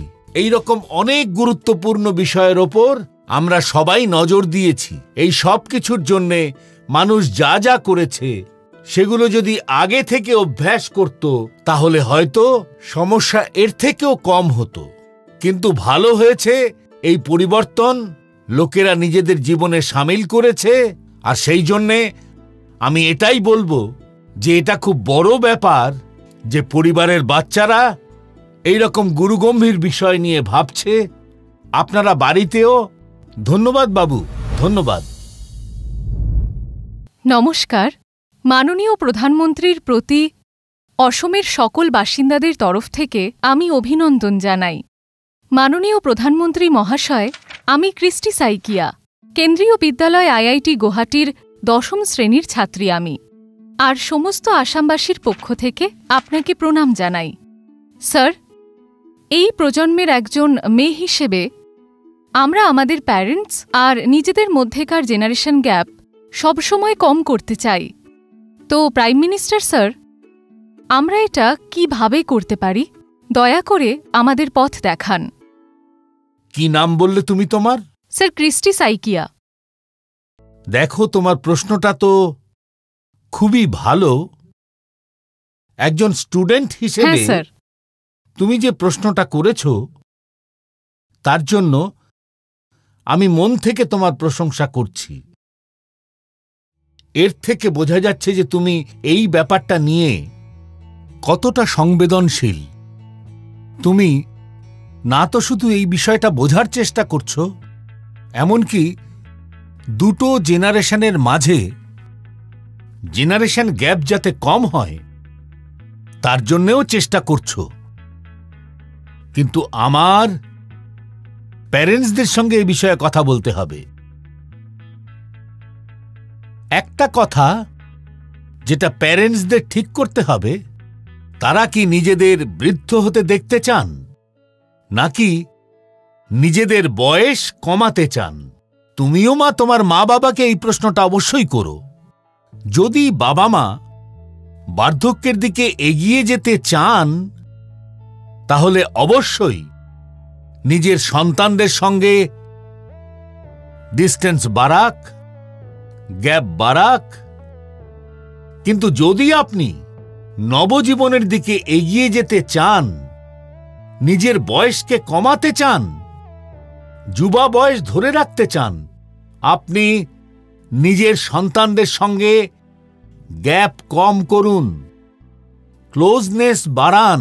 এই রকম অনেক গুরুত্বপূর্ণ বিষয়ের ওপর আমরা সবাই নজর দিয়েছি। এই সব কিছুর জন্যে মানুষ যা যা করেছে সেগুলো যদি আগে থেকে অভ্যাস করত তাহলে হয়তো সমস্যা এর থেকেও কম হতো। কিন্তু ভালো হয়েছে এই পরিবর্তন লোকেরা নিজেদের জীবনে সামিল করেছে। আর সেই জন্যে আমি এটাই বলবো যে এটা খুব বড় ব্যাপার যে পরিবারের বাচ্চারা এই রকম গুরুগম্ভীর বিষয় নিয়ে ভাবছে। আপনারা বাড়িতেও। ধন্যবাদ বাবু, ধন্যবাদ। নমস্কার। মাননীয় প্রধানমন্ত্রীর প্রতি অসমের সকল বাসিন্দাদের তরফ থেকে আমি অভিনন্দন জানাই। মাননীয় প্রধানমন্ত্রী মহাশয়, আমি ক্রিস্টি সাইকিয়া, কেন্দ্রীয় বিদ্যালয় আইআইটি গুয়াহাটির 10ম শ্রেণীর ছাত্রী আমি। আর সমস্ত আসামবাসীর পক্ষ থেকে আপনাকে প্রণাম জানাই। স্যার, এই প্রজন্মের একজন মেয়ে হিসেবে আমরা আমাদের প্যারেন্টস আর নিজেদের মধ্যেকার জেনারেশন গ্যাপ সবসময় কম করতে চাই। তো প্রাইম মিনিস্টার স্যার, আমরা এটা কিভাবে করতে পারি? দয়া করে আমাদের পথ দেখান। কি নাম বললে তুমি তোমার? স্যার, ক্রিস্টি সাইকিয়া। দেখো, তোমার প্রশ্নটা তো খুবই ভালো। একজন স্টুডেন্ট হিসেবে তুমি যে প্রশ্নটা করেছো তার জন্য আমি মন থেকে তোমার প্রশংসা করছি। এর থেকে বোঝা যাচ্ছে যে তুমি এই ব্যাপারটা নিয়ে কতটা সংবেদনশীল। তুমি না তো শুধু এই বিষয়টা বোঝার চেষ্টা করছো, এমনকি দুটো জেনারেশনের মাঝে জেনারেশন গ্যাপ যাতে কম হয় তার জন্যেও চেষ্টা করছো। কিন্তু আমার প্যারেন্টসদের সঙ্গে এই বিষয়ে কথা বলতে হবে। একটা কথা যেটা প্যারেন্টসদের ঠিক করতে হবে, তারা কি নিজেদের বৃদ্ধ হতে দেখতে চান নাকি নিজেদের বয়স কমাতে চান? তুমিও মা তোমার মা বাবাকে এই প্রশ্নটা অবশ্যই করো। যদি বাবা মা বার্ধক্যের দিকে এগিয়ে যেতে চান তাহলে অবশ্যই নিজের সন্তানদের সঙ্গে ডিস্টেন্স বাড়াক, গ্যাপ বাড়াক। কিন্তু যদি আপনি নবজীবনের দিকে এগিয়ে যেতে চান, নিজের বয়সকে কমাতে চান, যুবা বয়স ধরে রাখতে চান, আপনি নিজের সন্তানদের সঙ্গে গ্যাপ কম করুন, ক্লোজনেস বাড়ান।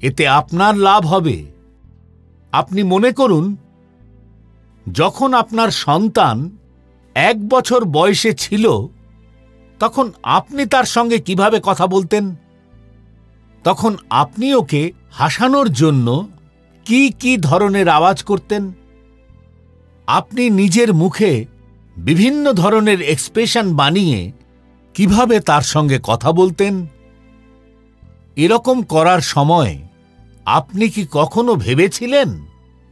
এতে আপনার লাভ হবে। আপনি মনে করুন, যখন আপনার সন্তান 1 বছর বয়সে ছিল তখন আপনি তার সঙ্গে কিভাবে কথা বলতেন? তখন আপনি ওকে হাসানোর জন্য কি কি ধরনের আওয়াজ করতেন? আপনি নিজের মুখে বিভিন্ন ধরনের এক্সপ্রেশন বানিয়ে কিভাবে তার সঙ্গে কথা বলতেন? এরকম করার সময় আপনি কি কখনো ভেবেছিলেন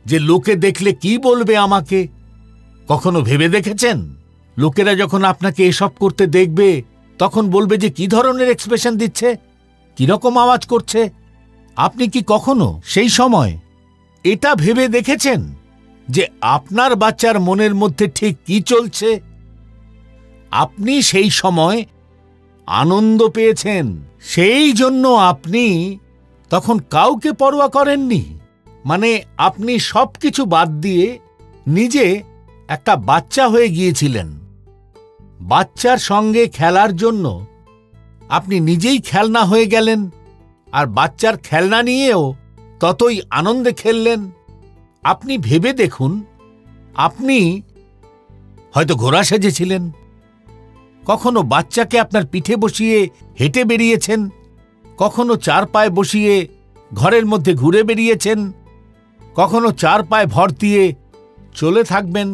যে লোকে দেখলে কি বলবে আমাকে? কখনো ভেবে দেখেছেন লোকেরা যখন আপনাকে এসব করতে দেখবে তখন বলবে যে কি ধরনের এক্সপ্রেশন দিচ্ছে, কিরকম আওয়াজ করছে? আপনি কি কখনো সেই সময় এটা ভেবে দেখেছেন যে আপনার বাচ্চার মনের মধ্যে ঠিক কি চলছে? আপনি সেই সময় আনন্দ পেয়েছেন, সেই জন্য আপনি তখন কাউকে পরোয়া করেননি। মানে আপনি সবকিছু বাদ দিয়ে নিজে একটা বাচ্চা হয়ে গিয়েছিলেন। বাচ্চার সঙ্গে খেলার জন্য আপনি নিজেই খেলনা হয়ে গেলেন, আর বাচ্চার খেলনা নিয়েও ততই আনন্দে খেললেন। আপনি ভেবে দেখুন, আপনি হয়তো ঘোড়া সেজেছিলেন, কখনো বাচ্চাকে আপনার পিঠে বসিয়ে হেঁটে বেরিয়েছেন, কখনো 4 পায়ে বসিয়ে ঘরের মধ্যে ঘুরে বেরিয়েছেন, কখনো 4 পায়ে ভর দিয়ে চলে থাকবেন।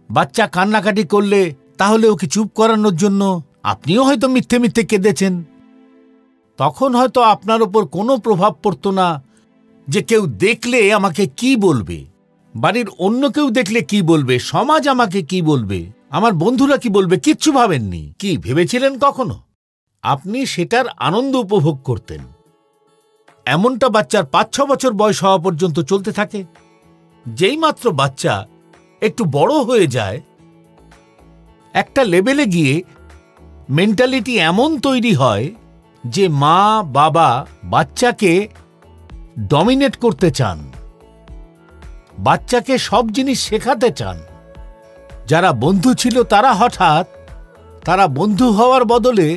বাচ্চা কান্নাকাটি করলে তাহলে ওকে চুপ করানোর জন্য আপনিও হয়তো মিথ্যে মিথ্যে কেঁদেছেন। তখন হয়তো আপনার ওপর কোনো প্রভাব পড়তো না যে কেউ দেখলে আমাকে কি বলবে, বাড়ির অন্য কেউ দেখলে কি বলবে, সমাজ আমাকে কি বলবে, আমার বন্ধুরা কি বলবে, কিচ্ছু ভাবেননি। কি ভেবেছিলেন কখনো? আপনি সেটার আনন্দ উপভোগ করতেন। এমনটা বাচ্চার 5-6 বছর বয়স হওয়া পর্যন্ত চলতে থাকে। যেই মাত্র বাচ্চা একটু বড় হয়ে যায়, একটা লেভেলে গিয়ে মেন্টালিটি এমন তৈরি হয় যে মা বাবা বাচ্চাকে ডমিনেট করতে চান, বাচ্চাকে সব জিনিস শেখাতে চান। যারা বন্ধু ছিল তারা বন্ধু হওয়ার বদলে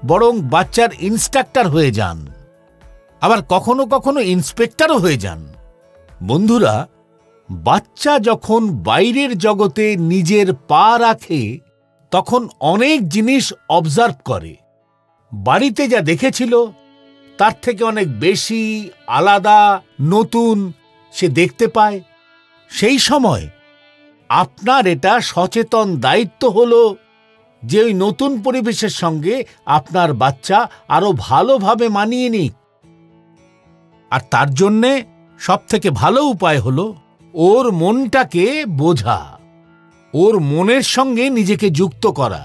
বরং বাচ্চার ইন্সট্রাক্টর হয়ে যান, আবার কখনো কখনো ইন্সপেক্টরও হয়ে যান। বন্ধুরা, বাচ্চা যখন বাইরের জগতে নিজের পা রাখে তখন অনেক জিনিস অবজার্ভ করে। বাড়িতে যা দেখেছিল তার থেকে অনেক বেশি, আলাদা, নতুন সে দেখতে পায়। সেই সময় আপনার এটা সচেতন দায়িত্ব হলো যে ওই নতুন পরিবেশের সঙ্গে আপনার বাচ্চা আরো ভালোভাবে মানিয়ে নিক। আর তার জন্যে সবথেকে ভালো উপায় হলো ওর মনটাকে বোঝা, ওর মনের সঙ্গে নিজেকে যুক্ত করা,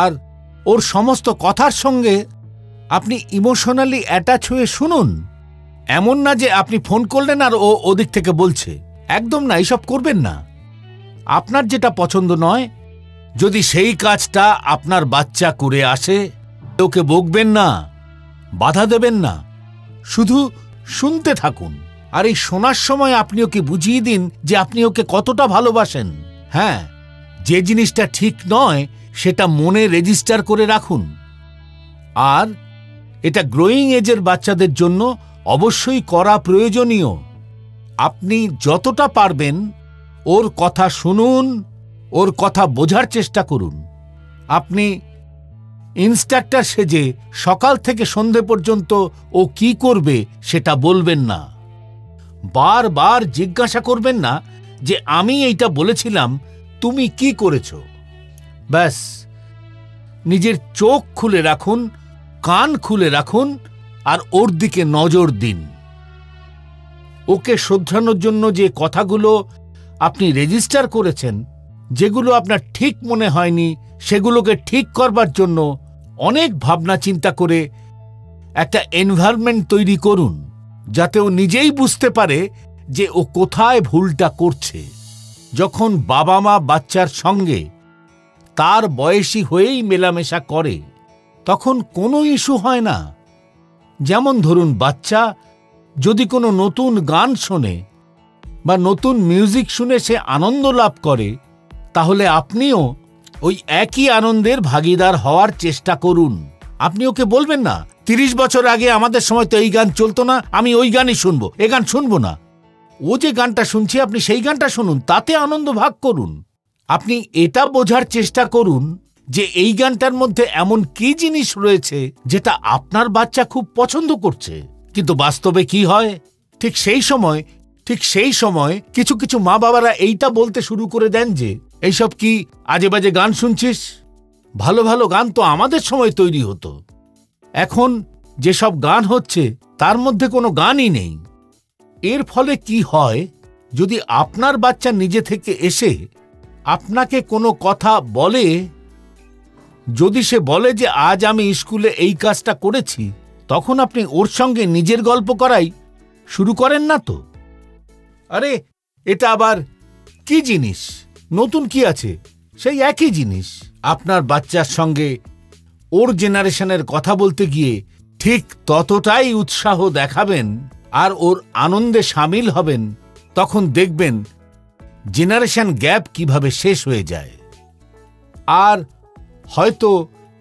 আর ওর সমস্ত কথার সঙ্গে আপনি ইমোশনালি অ্যাটাচ হয়ে শুনুন। এমন না যে আপনি ফোন করলেন আর ও ওদিক থেকে বলছে, একদম না, এসব করবেন না। আপনার যেটা পছন্দ নয়, যদি সেই কাজটা আপনার বাচ্চা করে আসে, ওকে বকবেন না, বাধা দেবেন না, শুধু শুনতে থাকুন। আর এই শোনার সময় আপনি ওকে বুঝিয়ে দিন যে আপনি ওকে কতটা ভালোবাসেন। হ্যাঁ, যে জিনিসটা ঠিক নয় সেটা মনে রেজিস্টার করে রাখুন। আর এটা গ্রোয়িং এজের বাচ্চাদের জন্য অবশ্যই করা প্রয়োজনীয়। আপনি যতটা পারবেন ওর কথা শুনুন, ওর কথা বোঝার চেষ্টা করুন। আপনি ইন্সট্রাক্টর সেজে সকাল থেকে সন্ধে পর্যন্ত ও কি করবে সেটা বলবেন না। বারবার জিজ্ঞাসা করবেন না যে আমি এইটা বলেছিলাম, তুমি কি করেছ। ব্যাস, নিজের চোখ খুলে রাখুন, কান খুলে রাখুন, আর ওর দিকে নজর দিন। ওকে শোধরানোর জন্য যে কথাগুলো আপনি রেজিস্টার করেছেন, যেগুলো আপনার ঠিক মনে হয়নি, সেগুলোকে ঠিক করবার জন্য অনেক ভাবনা চিন্তা করে একটা এনভায়রনমেন্ট তৈরি করুন, যাতে ও নিজেই বুঝতে পারে যে ও কোথায় ভুলটা করছে। যখন বাবা মা বাচ্চার সঙ্গে তার বয়সী হয়েই মেলামেশা করে তখন কোনো ইস্যু হয় না। যেমন ধরুন, বাচ্চা যদি কোনো নতুন গান শোনে বা নতুন মিউজিক শুনে সে আনন্দ লাভ করে, তাহলে আপনিও ওই একই আনন্দের ভাগিদার হওয়ার চেষ্টা করুন। আপনি ওকে বলবেন না, 30 বছর আগে আমাদের সময় তো এই গান চলতো না, আমি ওই গানই শুনবো, এ গান শুনবো না। ও যে গানটা শুনছে আপনি সেই গানটা শুনুন, তাতে আনন্দ ভাগ করুন। আপনি এটা বোঝার চেষ্টা করুন যে এই গানটার মধ্যে এমন কি জিনিস রয়েছে যেটা আপনার বাচ্চা খুব পছন্দ করছে। কিন্তু বাস্তবে কি হয়, ঠিক সেই সময় কিছু কিছু মা বাবারা এইটা বলতে শুরু করে দেন যে এইসব কি আজে বাজে গান শুনছিস, ভালো ভালো গান তো আমাদের সময় তৈরি হতো, এখন যেসব গান হচ্ছে তার মধ্যে কোনো গানই নেই। এর ফলে কি হয়, যদি আপনার বাচ্চা নিজে থেকে এসে আপনাকে কোনো কথা বলে, যদি সে বলে যে আজ আমি স্কুলে এই কাজটা করেছি, তখন আপনি ওর সঙ্গে নিজের গল্প করাই শুরু করেন না তো। আরে এটা আবার কি জিনিস, নতুন কি আছে, সেই একই জিনিস। আপনার বাচ্চার সঙ্গে ওর জেনারেশনের কথা বলতে গিয়ে ঠিক ততটাই উৎসাহ দেখাবেন আর ওর আনন্দে সামিল হবেন, তখন দেখবেন জেনারেশন গ্যাপ কিভাবে শেষ হয়ে যায়। আর হয়তো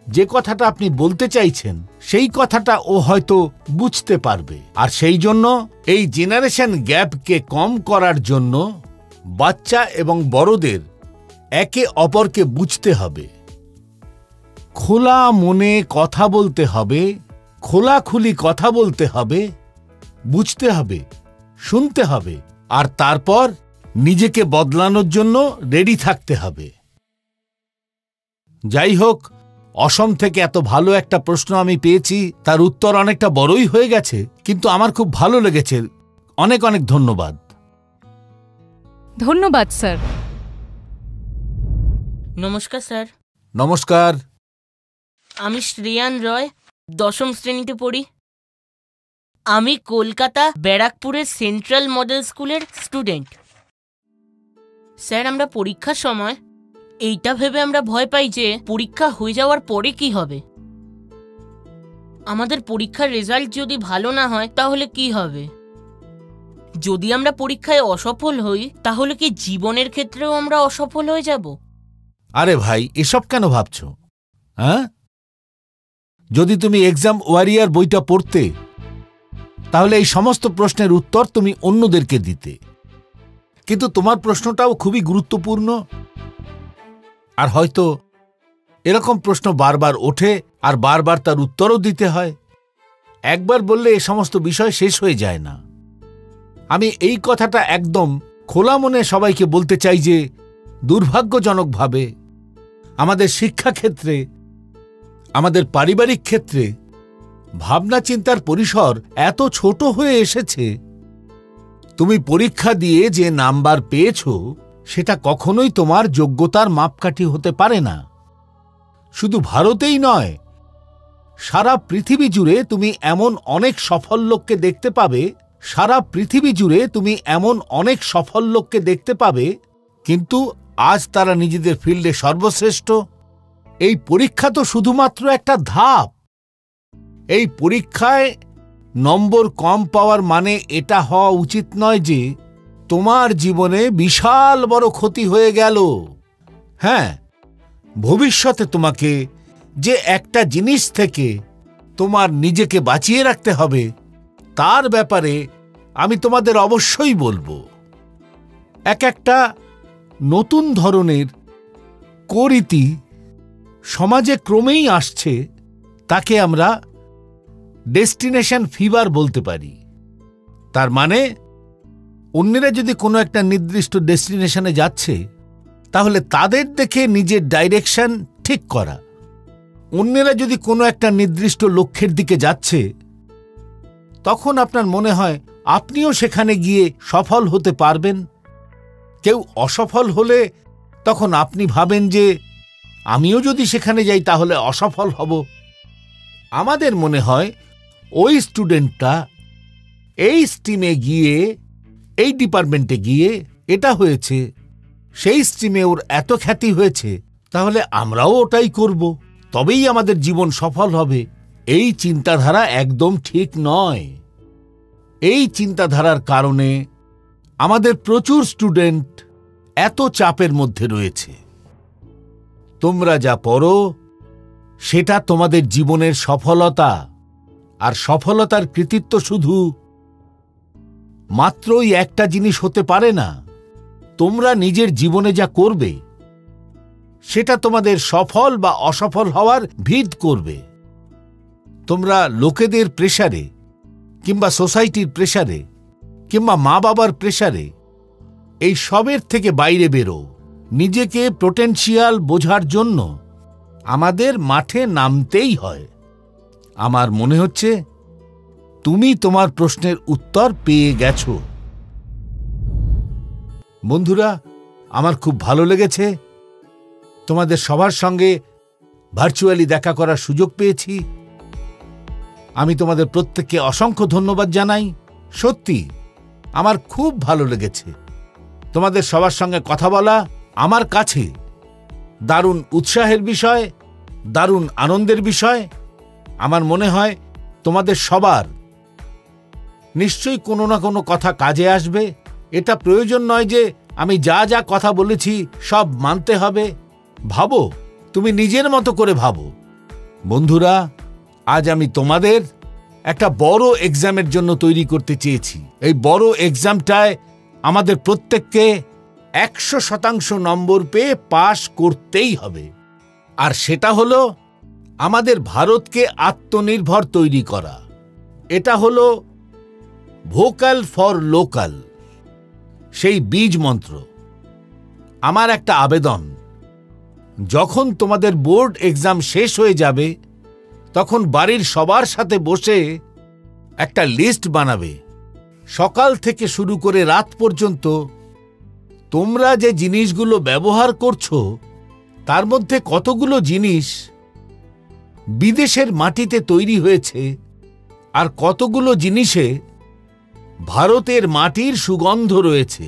যে কথাটা আপনি বলতে চাইছেন সেই কথাটা ও হয়তো বুঝতে পারবে। আর সেই জন্য এই জেনারেশন গ্যাপকে কম করার জন্য বাচ্চা এবং বড়দের একে অপরকে বুঝতে হবে, খোলা মনে কথা বলতে হবে, খোলাখুলি কথা বলতে হবে, বুঝতে হবে, শুনতে হবে, আর তারপর নিজেকে বদলানোর জন্য রেডি থাকতে হবে। যাই হোক, অসম থেকে এত ভালো একটা প্রশ্ন আমি পেয়েছি, তার উত্তর অনেকটা বড়ই হয়ে গেছে, কিন্তু আমার খুব ভালো লেগেছে। অনেক অনেক ধন্যবাদ। ধন্যবাদ স্যার। নমস্কার স্যার। নমস্কার। আমি শ্রেয়ান রয়, 10ম শ্রেণীতে পড়ি। আমি কলকাতা ব্যারাকপুরের সেন্ট্রাল মডেল স্কুলের স্টুডেন্ট। স্যার, আমরা পরীক্ষার সময় এইটা ভেবে আমরা ভয় পাই যে পরীক্ষা হয়ে যাওয়ার পরে কি হবে। আমাদের পরীক্ষার রেজাল্ট যদি ভালো না হয় তাহলে কি হবে? যদি আমরা পরীক্ষায় অসফল হই তাহলে কি জীবনের ক্ষেত্রেও আমরা অসফল হয়ে যাব? আরে ভাই, এসব কেন ভাবছ? হ্যাঁ, যদি তুমি এক্সাম ওয়ারিয়ার বইটা পড়তে, তাহলে এই সমস্ত প্রশ্নের উত্তর তুমি অন্যদেরকে দিতে। কিন্তু তোমার প্রশ্নটাও খুবই গুরুত্বপূর্ণ, আর হয়তো এরকম প্রশ্ন বারবার ওঠে আর বারবার তার উত্তরও দিতে হয়। একবার বললে এ সমস্ত বিষয় শেষ হয়ে যায় না। আমি এই কথাটা একদম খোলা মনে সবাইকে বলতে চাই যে দুর্ভাগ্যজনকভাবে আমাদের শিক্ষাক্ষেত্রে, আমাদের পারিবারিক ক্ষেত্রে ভাবনা চিন্তার পরিসর এত ছোট হয়ে এসেছে, তুমি পরীক্ষা দিয়ে যে নাম্বার পেয়েছো সেটা কখনোই তোমার যোগ্যতার মাপকাঠি হতে পারে না। শুধু ভারতেই নয়, সারা পৃথিবী জুড়ে তুমি এমন অনেক সফল লোককে দেখতে পাবে, সারা পৃথিবী জুড়ে তুমি এমন অনেক সফল লোককে দেখতে পাবে, কিন্তু আজ তারা নিজেদের ফিল্ডে সর্বশ্রেষ্ঠ। এই পরীক্ষা তো শুধুমাত্র একটা ধাপ। এই পরীক্ষায় নম্বর কম পাওয়ার মানে এটা হওয়া উচিত নয় যে তোমার জীবনে বিশাল বড় ক্ষতি হয়ে গেল। হ্যাঁ, ভবিষ্যতে তোমাকে যে একটা জিনিস থেকে তোমার নিজেকে বাঁচিয়ে রাখতে হবে, তার ব্যাপারে আমি তোমাদের অবশ্যই বলবো। একটা নতুন ধরনের কুরীতি সমাজে ক্রমেই আসছে, তাকে আমরা ডেস্টিনেশন ফিভার বলতে পারি। তার মানে অন্যরা যদি কোনো একটা নির্দিষ্ট ডেস্টিনেশনে যাচ্ছে, তাহলে তাদের দেখে নিজের ডাইরেকশন ঠিক করা। অন্যরা যদি কোনো একটা নির্দিষ্ট লক্ষ্যের দিকে যাচ্ছে, তখন আপনার মনে হয় আপনিও সেখানে গিয়ে সফল হতে পারবেন। কেউ অসফল হলে তখন আপনি ভাবেন যে আমিও যদি সেখানে যাই তাহলে অসফল হব। আমাদের মনে হয় ওই স্টুডেন্টটা এই স্ট্রিমে গিয়ে, এই ডিপার্টমেন্টে গিয়ে এটা হয়েছে, সেই স্ট্রিমে ওর এত খ্যাতি হয়েছে, তাহলে আমরাও ওটাই করব, তবেই আমাদের জীবন সফল হবে। এই চিন্তাধারা একদম ঠিক নয়। এই চিন্তাধারার কারণে আমাদের প্রচুর স্টুডেন্ট এত চাপের মধ্যে রয়েছে। তোমরা যা পড়ো সেটা তোমাদের জীবনের সফলতা, আর সফলতার কৃতিত্ব শুধু মাত্রই একটা জিনিস হতে পারে না। তোমরা নিজের জীবনে যা করবে সেটা তোমাদের সফল বা অসফল হওয়ার ভিত করবে। তোমরা লোকেদের প্রেসারে কিংবা সোসাইটির প্রেসারে কিংবা মা বাবার প্রেসারে এই সবের থেকে বাইরে বেরো। নিজেকে পোটেনশিয়াল বোঝার জন্য আমাদের মাঠে নামতেই হয়। আমার মনে হচ্ছে তুমি তোমার প্রশ্নের উত্তর পেয়ে গেছো। বন্ধুরা, আমার খুব ভালো লেগেছে। তোমাদের সবার সঙ্গে ভার্চুয়ালি দেখা করার সুযোগ পেয়েছি। আমি তোমাদের প্রত্যেককে অসংখ্য ধন্যবাদ জানাই। সত্যি আমার খুব ভালো লেগেছে। তোমাদের সবার সঙ্গে কথা বলা আমার কাছে দারুণ উৎসাহের বিষয়, দারুণ আনন্দের বিষয়। আমার মনে হয় তোমাদের সবার নিশ্চয়ই কোনো না কোনো কথা কাজে আসবে। এটা প্রয়োজন নয় যে আমি যা যা কথা বলেছি সব মানতে হবে। ভাবো, তুমি নিজের মতো করে ভাবো। বন্ধুরা, আজ আমি তোমাদের একটা বড় এক্সামের জন্য তৈরি করতে চেয়েছি। এই বড় এক্সামটায় আমাদের প্রত্যেককে 100% নম্বর পেয়ে পাশ করতেই হবে। আর সেটা হলো আমাদের ভারতকে আত্মনির্ভর তৈরি করা। এটা হলো ভোকাল ফর লোকাল, সেই বীজ মন্ত্র। আমার একটা আবেদন, যখন তোমাদের বোর্ড এক্সাম শেষ হয়ে যাবে তখন বাড়ির সবার সাথে বসে একটা লিস্ট বানাবে। সকাল থেকে শুরু করে রাত পর্যন্ত তোমরা যে জিনিসগুলো ব্যবহার করছো তার মধ্যে কতগুলো জিনিস বিদেশের মাটিতে তৈরি হয়েছে আর কতগুলো জিনিসে ভারতের মাটির সুগন্ধ রয়েছে,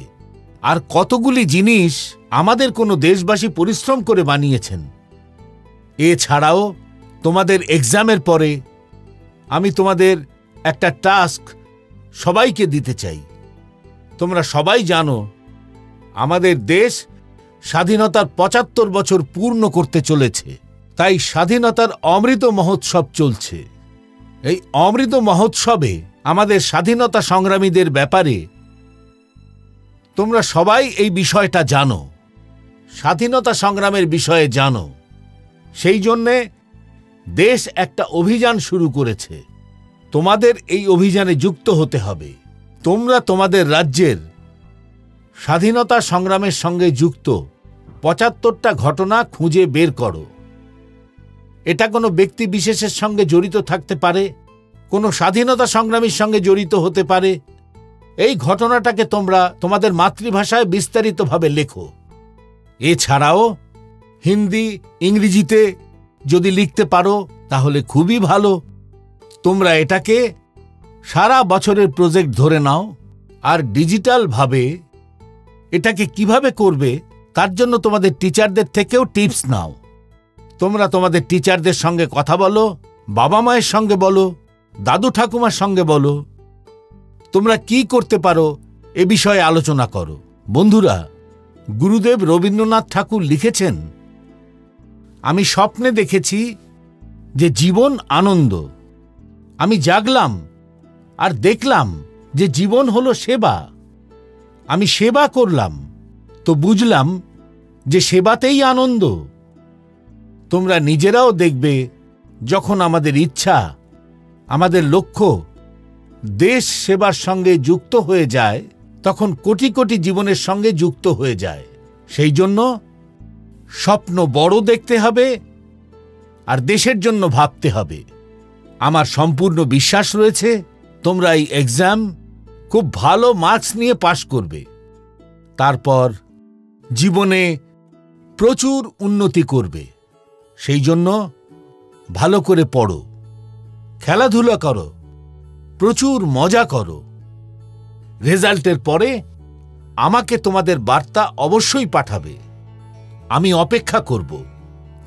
আর কতগুলি জিনিস আমাদের কোনো দেশবাসী পরিশ্রম করে বানিয়েছেন। এছাড়াও তোমাদের এক্সামের পরে আমি তোমাদের একটা টাস্ক সবাইকে দিতে চাই। তোমরা সবাই জানো আমাদের দেশ স্বাধীনতার ৭৫ বছর পূর্ণ করতে চলেছে। তাই স্বাধীনতার অমৃত মহোৎসব চলছে। এই অমৃত মহোৎসবে আমাদের স্বাধীনতা সংগ্রামীদের ব্যাপারে তোমরা সবাই এই বিষয়টা জানো, স্বাধীনতা সংগ্রামের বিষয়ে জানো। সেই জন্যে দেশ একটা অভিযান শুরু করেছে। তোমাদের এই অভিযানে যুক্ত হতে হবে। তোমরা তোমাদের রাজ্যের স্বাধীনতা সংগ্রামের সঙ্গে যুক্ত ৭৫টা ঘটনা খুঁজে বের করো। এটা কোনো ব্যক্তি বিশেষের সঙ্গে জড়িত থাকতে পারে, কোনো স্বাধীনতা সংগ্রামীর সঙ্গে জড়িত হতে পারে। এই ঘটনাটাকে তোমরা তোমাদের মাতৃভাষায় বিস্তারিতভাবে লেখো। এছাড়াও হিন্দি, ইংরেজিতে যদি লিখতে পারো তাহলে খুবই ভালো। তোমরা এটাকে সারা বছরের প্রজেক্ট ধরে নাও, আর ডিজিটালভাবে এটাকে কিভাবে করবে তার জন্য তোমাদের টিচারদের থেকেও টিপস নাও। তোমরা তোমাদের টিচারদের সঙ্গে কথা বলো, বাবা মায়ের সঙ্গে বলো, দাদু ঠাকুমার সঙ্গে বলো, তোমরা কি করতে পারো এ বিষয়ে আলোচনা করো। বন্ধুরা, গুরুদেব রবীন্দ্রনাথ ঠাকুর লিখেছেন, আমি স্বপ্নে দেখেছি যে জীবন আনন্দ। আমি জাগলাম আর দেখলাম যে জীবন হলো সেবা। আমি সেবা করলাম তো বুঝলাম যে সেবাতেই আনন্দ। তোমরা নিজেরাও দেখবে যখন আমাদের ইচ্ছা, আমাদের লক্ষ্য দেশ সেবার সঙ্গে যুক্ত হয়ে যায় তখন কোটি কোটি জীবনের সঙ্গে যুক্ত হয়ে যায়। সেই জন্য স্বপ্ন বড় দেখতে হবে আর দেশের জন্য ভাবতে হবে। আমার সম্পূর্ণ বিশ্বাস রয়েছে তোমরা এই এক্সাম খুব ভালো মার্কস নিয়ে পাশ করবে। তারপর জীবনে প্রচুর উন্নতি করবে। সেই জন্য ভালো করে পড়ো, খেলাধুলা করো, প্রচুর মজা করো। রেজাল্টের পরে আমাকে তোমাদের বার্তা অবশ্যই পাঠাবে। আমি অপেক্ষা করব।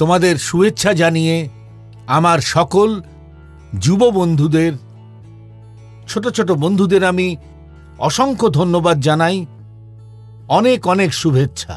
তোমাদের শুভেচ্ছা জানিয়ে আমার সকল যুব বন্ধুদের, ছোট ছোট বন্ধুদের আমি অসংখ্য ধন্যবাদ জানাই। অনেক অনেক শুভেচ্ছা।